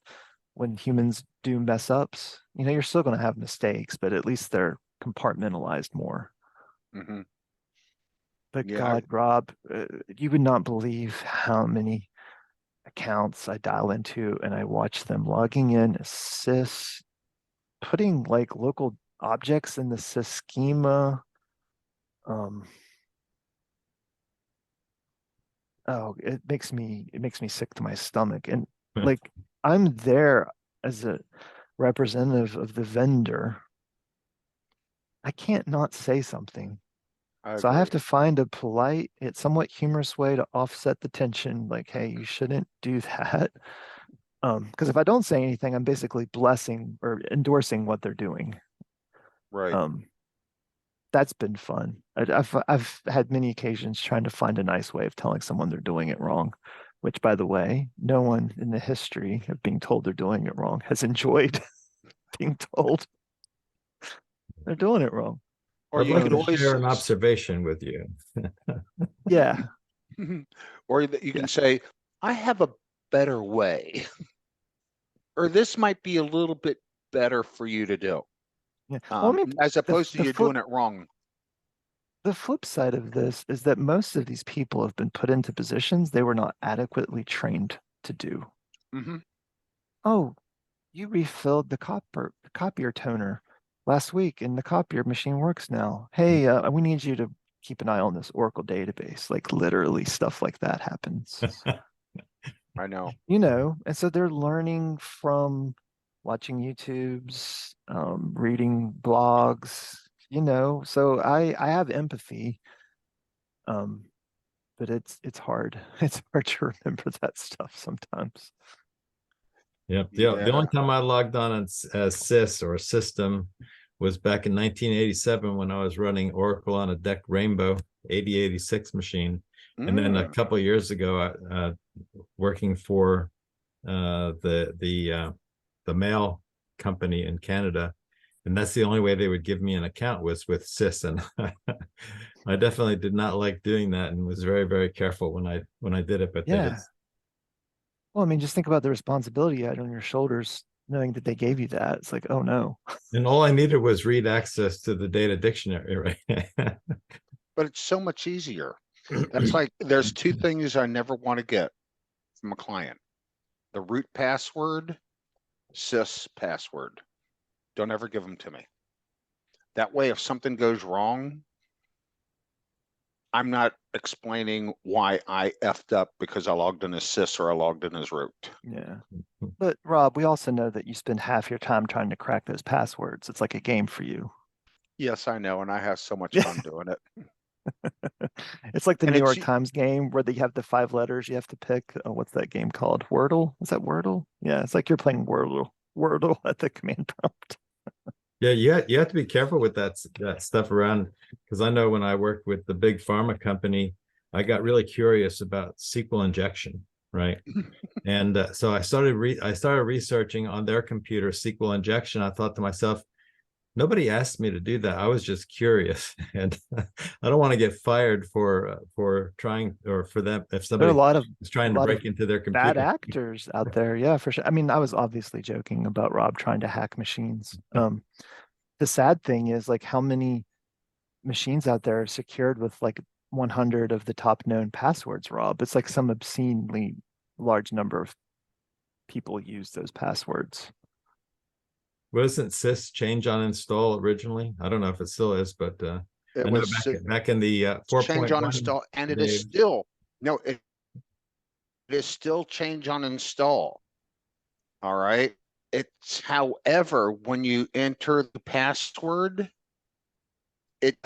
when humans do mess ups. You're still going to have mistakes, but at least they're compartmentalized more. Mm-hmm. But Yeah. God, Rob, you would not believe how many accounts I dial into and I watch them logging in as sys, putting like local objects in the sys schema. Oh, it makes me sick to my stomach. And like I'm there as a representative of the vendor. I can't not say something. I So I have agree. to find a polite, yet somewhat humorous way to offset the tension. Like, hey, you shouldn't do that. Because if I don't say anything, I'm basically blessing or endorsing what they're doing. Right. Um, that's been fun. I've had many occasions trying to find a nice way of telling someone they're doing it wrong, which, by the way, no one in the history of being told they're doing it wrong has enjoyed being told they're doing it wrong. Or I'd you like could to always, share an observation with you. Yeah, or you yeah, can say, I have a better way, or this might be a little bit better for you to do, yeah. Well, I mean, as the opposed to the you flip doing it wrong. the flip side of this is that most of these people have been put into positions they were not adequately trained to do. Mm-hmm. Oh, you refilled the copier toner last week and the copier machine works now. Hey, we need you to keep an eye on this Oracle database. Like literally stuff like that happens. I know. And so they're learning from watching YouTubes, reading blogs, so I have empathy. Um, but it's hard. It's hard to remember that stuff sometimes. Yep. The Yeah. only time I logged on as sys or system was back in 1987 when I was running Oracle on a DEC Rainbow 8086 machine. And then a couple of years ago, working for the mail company in Canada, and that's the only way they would give me an account was with sys, and I definitely did not like doing that, and was very, very careful when I did it. But Yeah. Well, I mean, just think about the responsibility you had on your shoulders, knowing that they gave you that. It's like, oh no. and all I needed was read access to the data dictionary, right? But it's so much easier. That's like, there's two things I never want to get from a client: the root password, sys password. Don't ever give them to me. That way, if something goes wrong, I'm not explaining why I effed up because I logged in as sys or I logged in as root. Yeah. But Rob, we also know that you spend half your time trying to crack those passwords. It's like a game for you. Yes, I know, and I have so much fun doing it. It's like the And New it's York Times game where they have the 5 letters you have to pick. What's that game called? Wordle? Is that Wordle? Yeah, it's like you're playing Wordle at the command prompt. Yeah, you have to be careful with that stuff around, because I know when I worked with the big pharma company, I got really curious about SQL injection, right? And so I started researching on their computer SQL injection. I thought to myself, nobody asked me to do that. I was just curious, and I don't want to get fired for trying, or for them if There are somebody is a trying to lot of break into their bad computer. actors out there. Yeah, for sure. I mean, I was obviously joking about Rob trying to hack machines. The sad thing is like how many machines out there are secured with like 100 of the top known passwords, Rob. It's like some obscenely large number of people use those passwords. Wasn't sys change on install originally? I don't know if it still is, but It I know was back in the change on 4.1 install, and it is days. still, no, it is still change on install. All right. It's, however, when you enter the password, it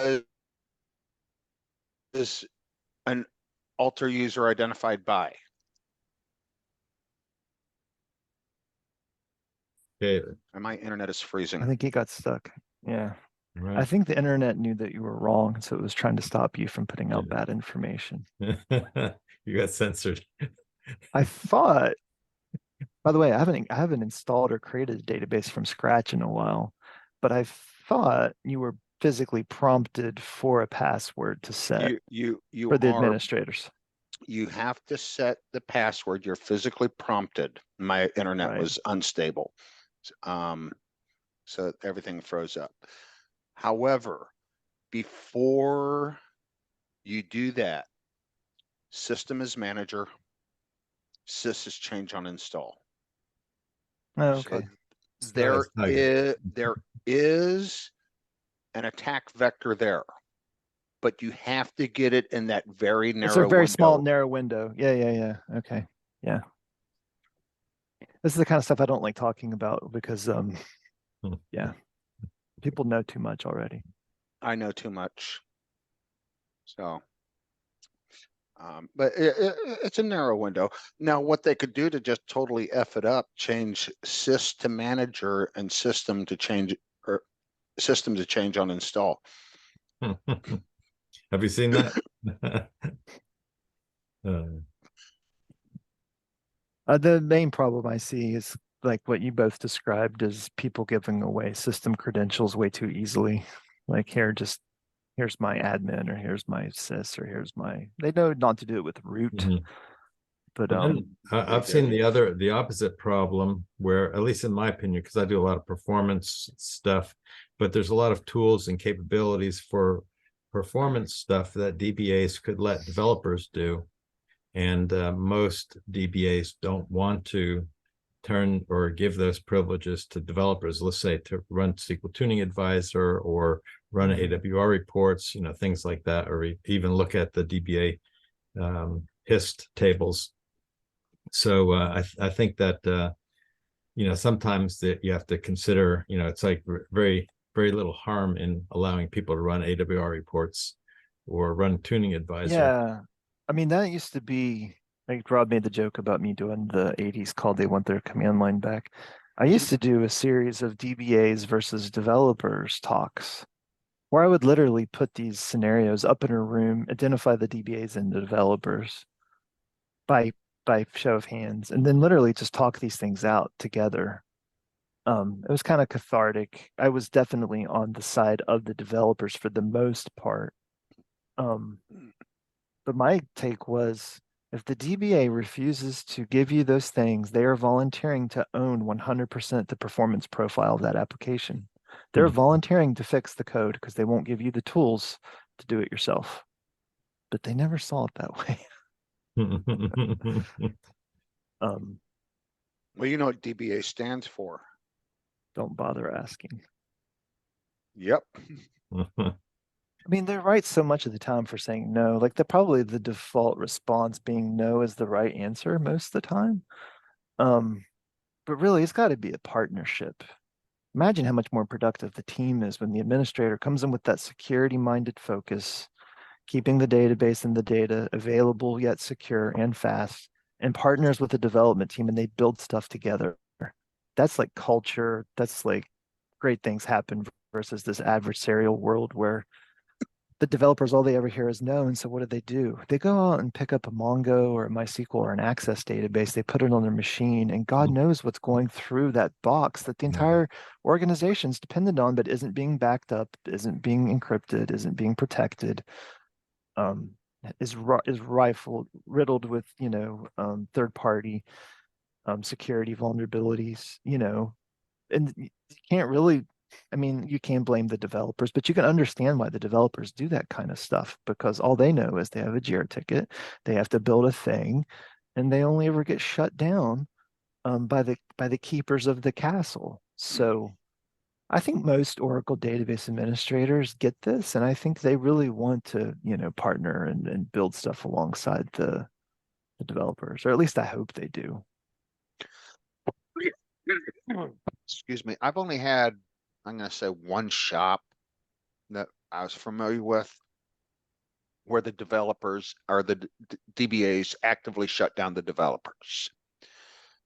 is an alter user identified by. Okay, And my internet is I freezing. think he got stuck. Yeah. I right. think the internet knew that you were wrong, so it was trying to stop you from putting out Yeah. bad information. You got censored. I thought, by the way, I haven't installed or created a database from scratch in a while, but I thought you were physically prompted for a password to set You for the are, administrators. you have to set the password. You're physically prompted. My internet Right. was unstable. So everything froze up. However, before you do that, system is manager, sys is change on install. Oh, So okay. there is an attack vector there, but you have to get it in that very It's a narrow very small, window. narrow window. Yeah, yeah, yeah. Okay. Yeah. This is the kind of stuff I don't like talking about because yeah, people know too much already. I know too much. So but it's a narrow window. Now, what they could do to just totally F it up, change sys to manager and system to change, or system to change on install. Have you seen that? The main problem I see is like what you both described is people giving away system credentials way too easily. Like here's my admin, or here's my sys, or here's my, they know not to do it with root, Mhm. but I've They seen do. the opposite problem where, at least in my opinion, because I do a lot of performance stuff, but there's a lot of tools and capabilities for performance stuff that DBAs could let developers do. And most DBAs don't want to turn or give those privileges to developers, let's say to run SQL Tuning Advisor or run AWR reports, things like that, or even look at the DBA HIST tables. So I think that sometimes that you have to consider, it's like very, very little harm in allowing people to run AWR reports or run Tuning Advisor. yeah, I mean that used to be like Rob made the joke about me doing the 80s call, they want their command line back. I used to do a series of DBAs versus developers talks where I would literally put these scenarios up in a room, identify the DBAs and the developers by show of hands, and then literally just talk these things out together. It was kind of cathartic. I was definitely on the side of the developers for the most part. But my take was if the DBA refuses to give you those things, they are volunteering to own 100% the performance profile of that application. They're volunteering to fix the code because they won't give you the tools to do it yourself. But they never saw it that way. Well, you know what DBA stands for. Don't bother asking. Yep. I mean, they're right so much of the time for saying no. Like probably the default response being no is the right answer most of the time. Um, but really, it's got to be a partnership. Imagine how much more productive the team is when the administrator comes in with that security-minded focus, keeping the database and the data available yet secure and fast, and partners with the development team and they build stuff together. That's like culture. That's like great things happen versus this adversarial world where the developers, all they ever hear is no. And so what do? They go out and pick up a Mongo or a MySQL or an Access database. They put it on their machine, and God knows what's going through that box that the entire organization's dependent on, but isn't being backed up, isn't being encrypted, isn't being protected. Um, is riddled with third party security vulnerabilities. And you can't really, I mean, you can't blame the developers, but you can understand why the developers do that kind of stuff because all they know is they have a Jira ticket, they have to build a thing, and they only ever get shut down by the keepers of the castle. So I think most Oracle database administrators get this, and I think they really want to, partner and build stuff alongside the developers, or at least I hope they do. Excuse me. I've only had, I'm going to say, one shop that I was familiar with where the developers or the DBAs actively shut down the developers.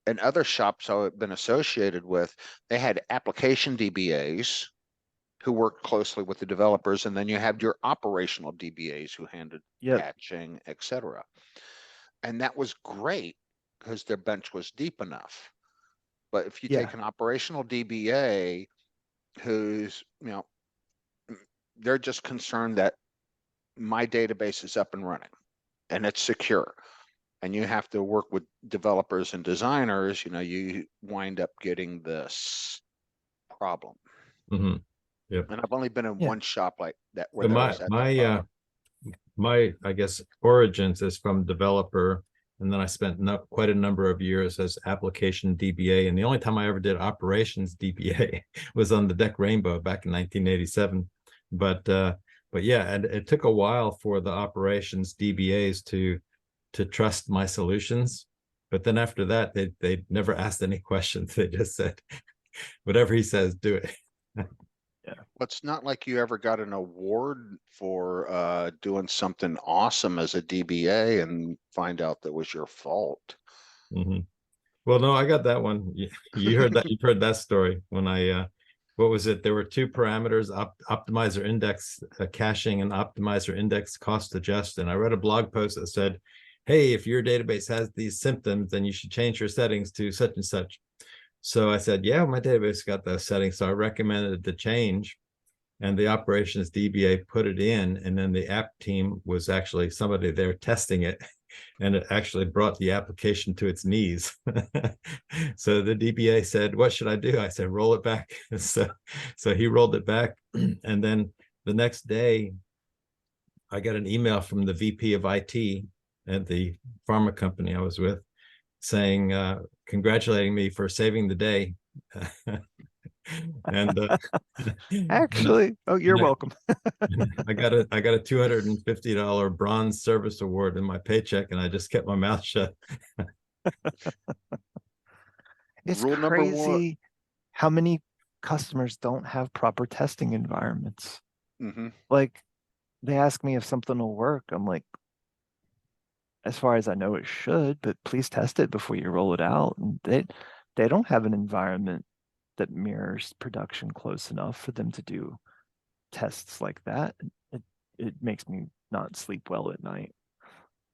And other shops I've been associated with, they had application DBAs who worked closely with the developers, and then you have your operational DBAs who handled patching, etc. And that was great because their bench was deep enough. But if you take an operational DBA who's, they're just concerned that my database is up and running and it's secure, and you have to work with developers and designers, you wind up getting this problem. Mm-hmm. Yep. And I've only been in one shop like that where So there was that my I guess origins is from developer, and then I spent quite a number of years as application DBA, and the only time I ever did operations DBA was on the Deck Rainbow back in 1987. But yeah, and it took a while for the operations DBAs to trust my solutions. But then after that, they never asked any questions. They just said, whatever he says, do it. Yeah. Well, it's not like you ever got an award for doing something awesome as a DBA and find out that was your fault. Mm-hmm. Well, no, I got that one. You heard that. You've heard that story when what was it? There were two parameters: optimizer index caching and optimizer index cost adjust. And I read a blog post that said, "Hey, if your database has these symptoms, then you should change your settings to such and such." So I said, yeah, my database got those settings. So I recommended the change, and the operations DBA put it in. And then the app team was actually somebody there testing it, and it actually brought the application to its knees. So the DBA said, what should I do? I said, roll it back. So he rolled it back. And then the next day, I got an email from the VP of IT at the pharma company I was with, saying, congratulating me for saving the day. And actually, you're welcome. I got a $250 bronze service award in my paycheck, and I just kept my mouth shut. It's crazy how many customers don't have proper testing environments. Mm-hmm. Like, they ask me if something will work. I'm like, as far as I know, it should, but please test it before you roll it out. And they don't have an environment that mirrors production close enough for them to do tests like that. It makes me not sleep well at night.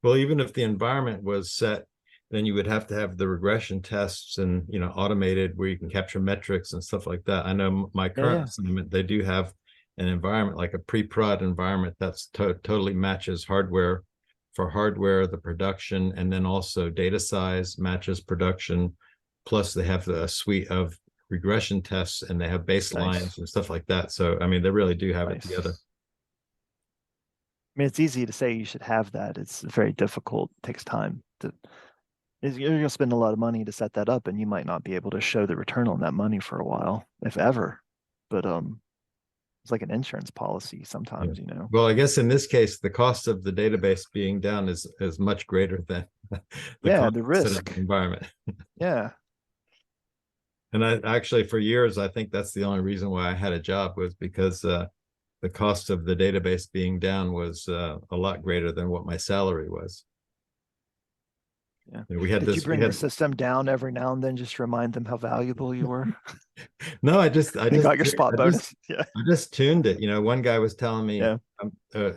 Well, even if the environment was set, then you would have to have the regression tests and automated where you can capture metrics and stuff like that. I know my current assignment, they do have an environment like a pre-prod environment that's totally matches hardware. For hardware, the production, and then also data size matches production. Plus, they have a suite of regression tests, and they have baselines and stuff like that. So, I mean, they really do have it together. I mean, it's easy to say you should have that. It's very difficult. It takes time. You're going to spend a lot of money to set that up, and you might not be able to show the return on that money for a while, if ever. But it's like an insurance policy sometimes, Well, I guess in this case, the cost of the database being down is much greater than the Yeah, cost the of the risk. environment. Yeah. And I actually, for years, I think that's the only reason why I had a job, was because the cost of the database being down was a lot greater than what my salary was. Yeah. We had Did you this. bring the system down every now and then just to remind them how valuable you were? No, I You got your spot bonus. Yeah. I just tuned it. One guy was telling me, Yeah.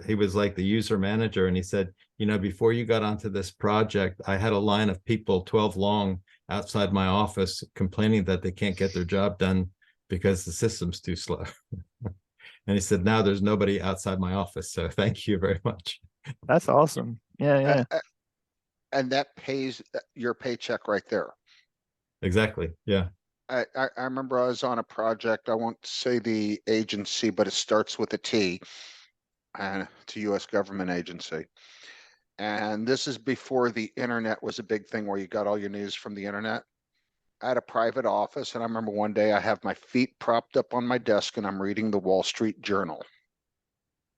he was like the user manager, and he said, before you got onto this project, I had a line of people 12 long outside my office complaining that they can't get their job done because the system's too slow. And he said, now there's nobody outside my office. So thank you very much. That's awesome. Yeah, yeah. And that pays your paycheck right there. Exactly. Yeah. I remember I was on a project, I won't say the agency, but it starts with a T, and it's a US government agency. And this is before the internet was a big thing where you got all your news from the internet. I had a private office, and I remember one day I have my feet propped up on my desk and I'm reading the Wall Street Journal.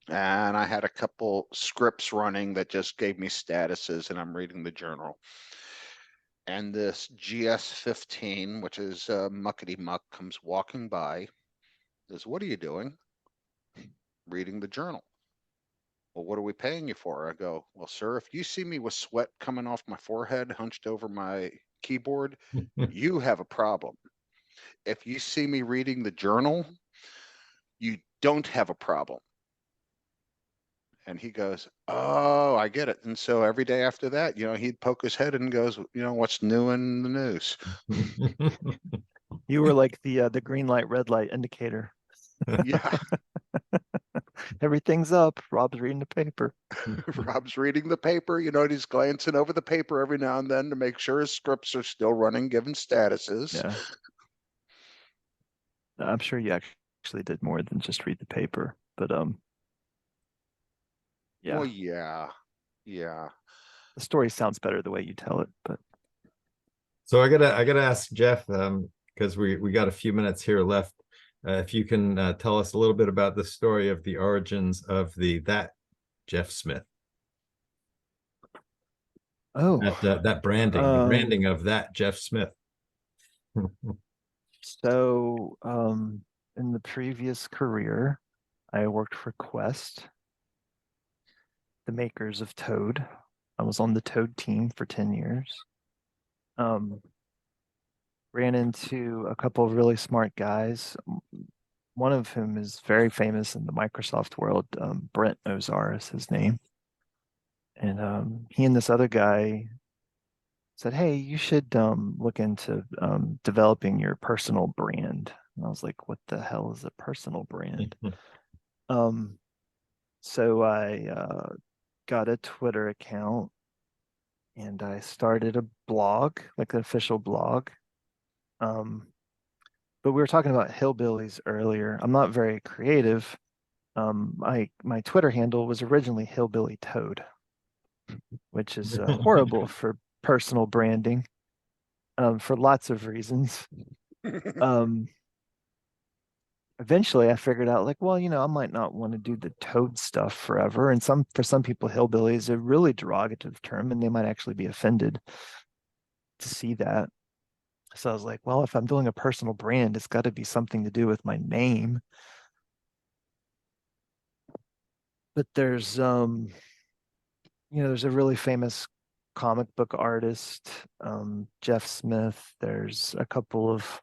And I had a couple scripts running that just gave me statuses, and I'm reading the journal. And this GS-15, which is muckety muck, comes walking by. Says, "What are you doing?" "Reading the journal." "Well, what are we paying you for?" I go, "Well, sir, if you see me with sweat coming off my forehead, hunched over my keyboard, you have a problem. If you see me reading the journal, you don't have a problem." And he goes, "Oh, I get it." And so every day after that, he'd poke his head and goes, "What's new in the news?" You were like the green light, red light indicator. Yeah. Everything's up. Rob's reading the paper. Rob's reading the paper, he's glancing over the paper every now and then to make sure his scripts are still running, given statuses. Yeah. I'm sure you actually did more than just read the paper, but yeah. Well, yeah. The story sounds better the way you tell it, but So I gotta ask Jeff, because we got a few minutes here left. If you can tell us a little bit about the story of the origins of that Jeff Smith. That branding, the branding of that Jeff Smith. So in the previous career, I worked for Quest, the makers of Toad. I was on the Toad team for 10 years. Ran into a couple of really smart guys, one of whom is very famous in the Microsoft world. Brent Ozar is his name. And he and this other guy said, "Hey, you should look into developing your personal brand." And I was like, "What the hell is a personal brand?" So I got a Twitter account and I started a blog, like an official blog. But we were talking about hillbillies earlier. I'm not very creative. My Twitter handle was originally Hillbilly Toad, which is horrible for personal branding, for lots of reasons. Eventually I figured out, like, well, I might not want to do the Toad stuff forever. And for some people, hillbilly is a really derogative term, and they might actually be offended to see that. So I was like, well, if I'm doing a personal brand, it's got to be something to do with my name. But there's there's a really famous comic book artist, Jeff Smith. There's a couple of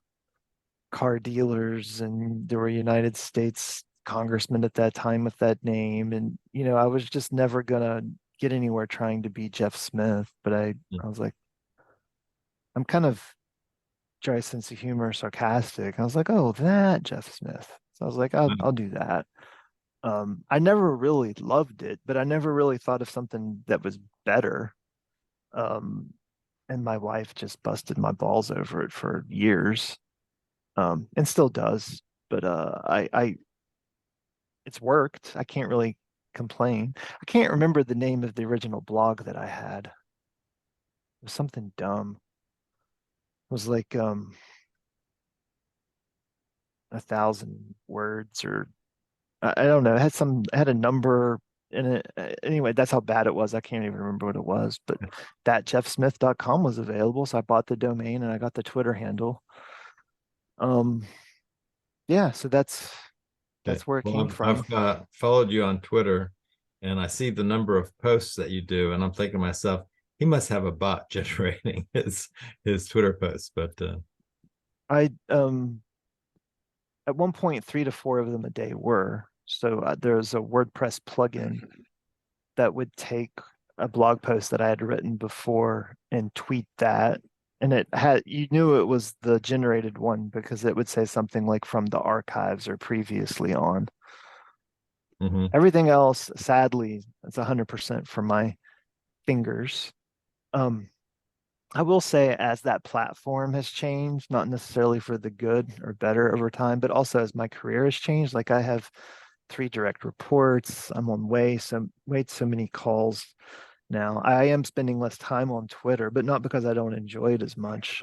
car dealers, and there were United States congressmen at that time with that name. And, I was just never gonna get anywhere trying to be Jeff Smith. But I was like, I'm kind of dry sense of humor, sarcastic. I was like, oh, that Jeff Smith. So I was like, I'll do that. I never really loved it, but I never really thought of something that was better. And my wife just busted my balls over it for years, and still does. But it's worked. I can't really complain. I can't remember the name of the original blog that I had. It was something dumb. It was like 1,000 words or I don't know. It had a number in it. Anyway, that's how bad it was. I can't even remember what it was, but that jeffsmith.com was available. So I bought the domain and I got the Twitter handle. Um, yeah, so Okay. that's where it Well, came from. I've followed you on Twitter, and I see the number of posts that you do, and I'm thinking to myself, he must have a bot generating his Twitter posts. But I at one point 3 to 4 of them a day were. So there's a WordPress plugin that would take a blog post that I had written before and tweet that. And you knew it was the generated one because it would say something like from the archives or previously on. mhm. Everything else, sadly, it's 100% from my fingers. Um, I will say, as that platform has changed, not necessarily for the good or better over time, but also as my career has changed, like I have 3 direct reports. I'm on way so many calls now. I am spending less time on Twitter, but not because I don't enjoy it as much.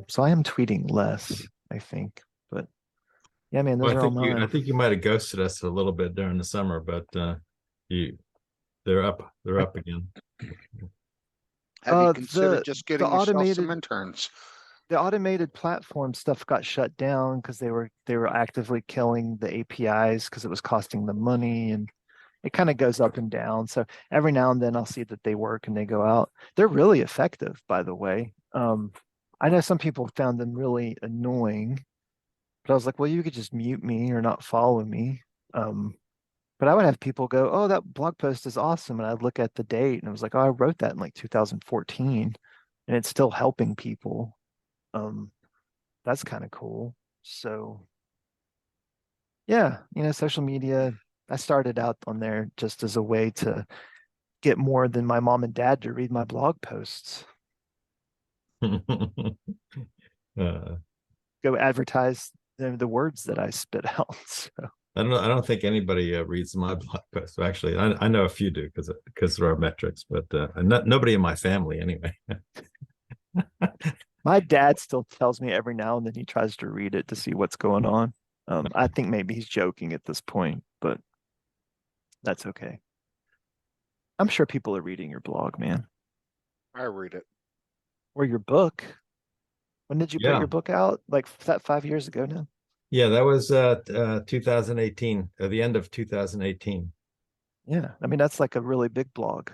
So I am tweeting less, I think. But yeah, man, Well, those are all I mine. think you might have ghosted us a little bit during the summer, but you they're I, up again. Have you the considered just the getting yourself some automated interns? the automated platform stuff got shut down because they were actively killing the APIs because it was costing them money, and it kind of goes up and down. So every now and then I'll see that they work and they go out. They're really effective, by the way. I know some people found them really annoying, but I was like, well, you could just mute me or not follow me. Um, but I would have people go, oh, that blog post is awesome. And I'd look at the date and I was like, oh, I wrote that in like 2014 and it's still helping people. Um, that's kind of cool. So yeah, social media, I started out on there just as a way to get more than my mom and dad to read my blog posts. uh, Go advertise the words that I spit out. So I don't think anybody reads my blog posts. Actually, I know a few do because there are metrics, but nobody in my family anyway. my dad still tells me every now and then he tries to read it to see what's going on. I think maybe he's joking at this point, but that's okay. I'm sure people are reading your blog, man, I read it. or your book. When did you put Yeah, your book out? Like that 5 years ago now? yeah, that was 2018, the end of 2018. Yeah. I mean, that's like a really big blog.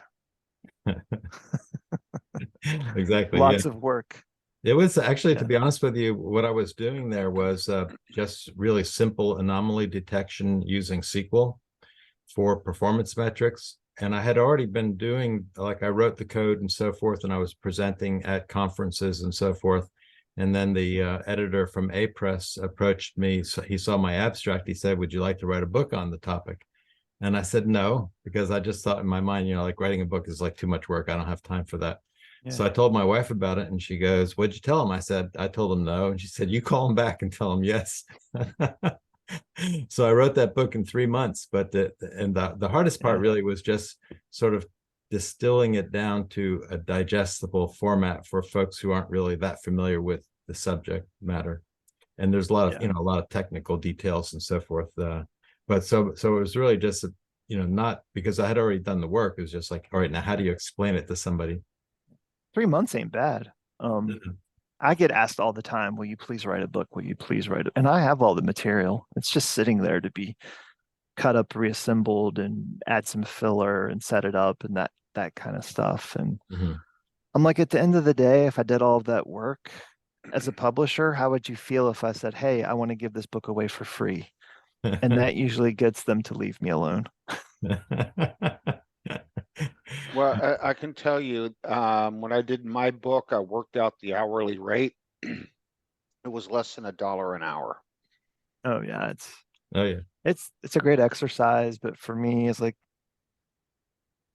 Exactly. Yeah. Lots of work. It was actually, to Yeah. be honest with you, what I was doing there was just really simple anomaly detection using SQL for performance metrics. And I had already been doing, like, I wrote the code and so forth, and I was presenting at conferences and so forth. And then the editor from A Press approached me. So he saw my abstract. He said, would you like to write a book on the topic? And I said no, because I just thought in my mind, like writing a book is like too much work. I don't have time for that. Yeah. So I told my wife about it, and she goes, what'd you tell him? I said, I told him no. And she said, you call him back and tell him yes. So I wrote that book in 3 months, but the hardest part Yeah. really was just sort of distilling it down to a digestible format for folks who aren't really that familiar with the subject matter. And there's a lot of, Yeah. a lot of technical details and so forth. But so it was really just, not because I had already done the work. It was just like, all right, now how do you explain it to somebody? 3 months ain't bad. I get asked all the time, will you please write a book? Will you please write it? And I have all the material. It's just sitting there to be cut up, reassembled, and add some filler and set it up and that kind of stuff. And Mhm. I'm like, at the end of the day, if I did all of that work as a publisher, how would you feel if I said, hey, I want to give this book away for free? And that usually gets them to leave me alone. Well, I can tell you, when I did my book, I worked out the hourly rate. It was less than $1 an hour. Oh yeah, Oh yeah. it's a great exercise, but for me, it's like,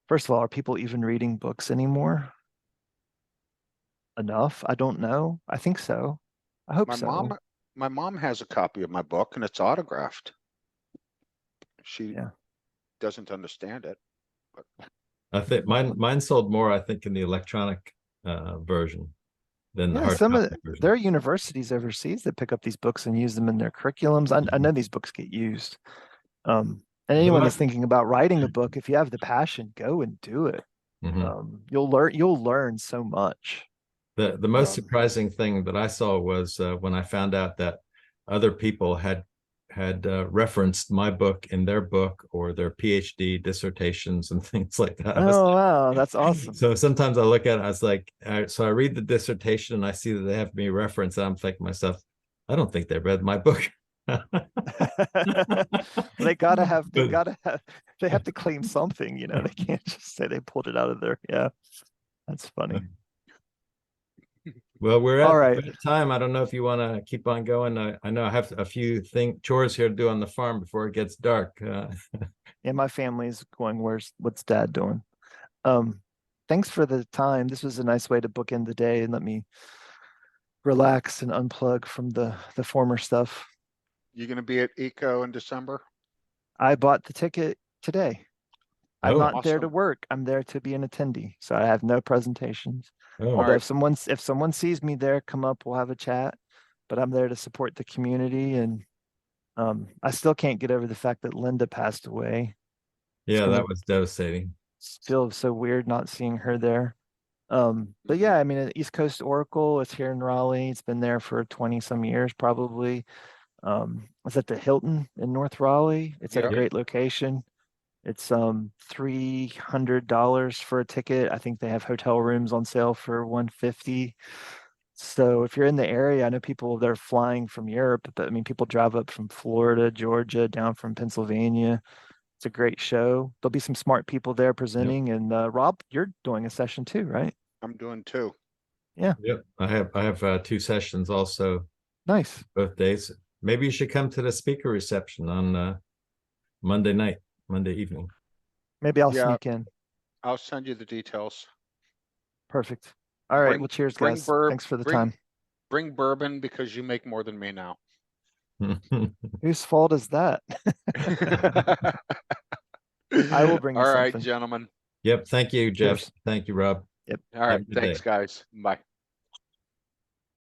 first of all, are people even reading books anymore? Enough? I don't know. I think so. I hope My mom, so. my mom has a copy of my book and it's autographed. She Yeah. doesn't understand it, but I think mine sold more, I think, in the electronic version than the Yeah, hard some of copy there version. are universities overseas that pick up these books and use them in their curriculums. I know these books get used. Um, And anyone that's last- thinking about writing a book, if you have the passion, go and do it. Mhm. You'll learn so much. The most Um, surprising thing that I saw was when I found out that other people had referenced my book in their book or their PhD dissertations and things like that. Oh, wow, that's awesome. So sometimes I look at it, I was like, so I read the dissertation and I see that they have me reference, and I'm thinking to myself, I don't think they read my book. They But they have to claim something, you know. They can't just say they pulled it out of there. Yeah, that's funny. well, we're All at right. time. I don't know if you want to keep on going. I know I have a few chores here to do on the farm before it gets dark. Yeah, my family's going, what's dad doing? Thanks for the time. This was a nice way to bookend the day and let me relax and unplug from the former stuff. you gonna be at Eco in December? I bought the ticket today. I'm Oh, not there to Awesome. work. I'm there to be an attendee. So I have no presentations. oh, Although right. if someone sees me there, come up, we'll have a chat. But I'm there to support the community, and I still can't get over the fact that Linda passed away. It's yeah, gonna that was devastating. feel so weird not seeing her there. But Mhm. yeah, I mean, East Coast Oracle, it's here in Raleigh. It's been there for 20 some years, probably. It's at the Hilton in North Raleigh. It's at a Yep. Yeah. great location. It's $300 for a ticket. I think they have hotel rooms on sale for 150. So if you're in the area, I know people they're flying from Europe, but I mean people drive up from Florida, Georgia, down from Pennsylvania. It's a great show. There'll be some smart people there Yep. presenting. And Rob, you're doing a session too, right? I'm doing two. Yeah, Yep. I have 2 sessions also nice. both days. Maybe you should come to the speaker reception on Monday night, Monday evening. Maybe I'll Yeah, sneak in. I'll send you the details. Perfect. All right. Well, cheers, Bring guys. burb Thanks for the bring time. bring bourbon because you make more than me now. Whose fault is that? I will bring you All right, something. gentlemen. Yep. Thank you, Jeff. Cheers. Thank you, Rob. Yep. All Have right, a good day. thanks, guys. Bye.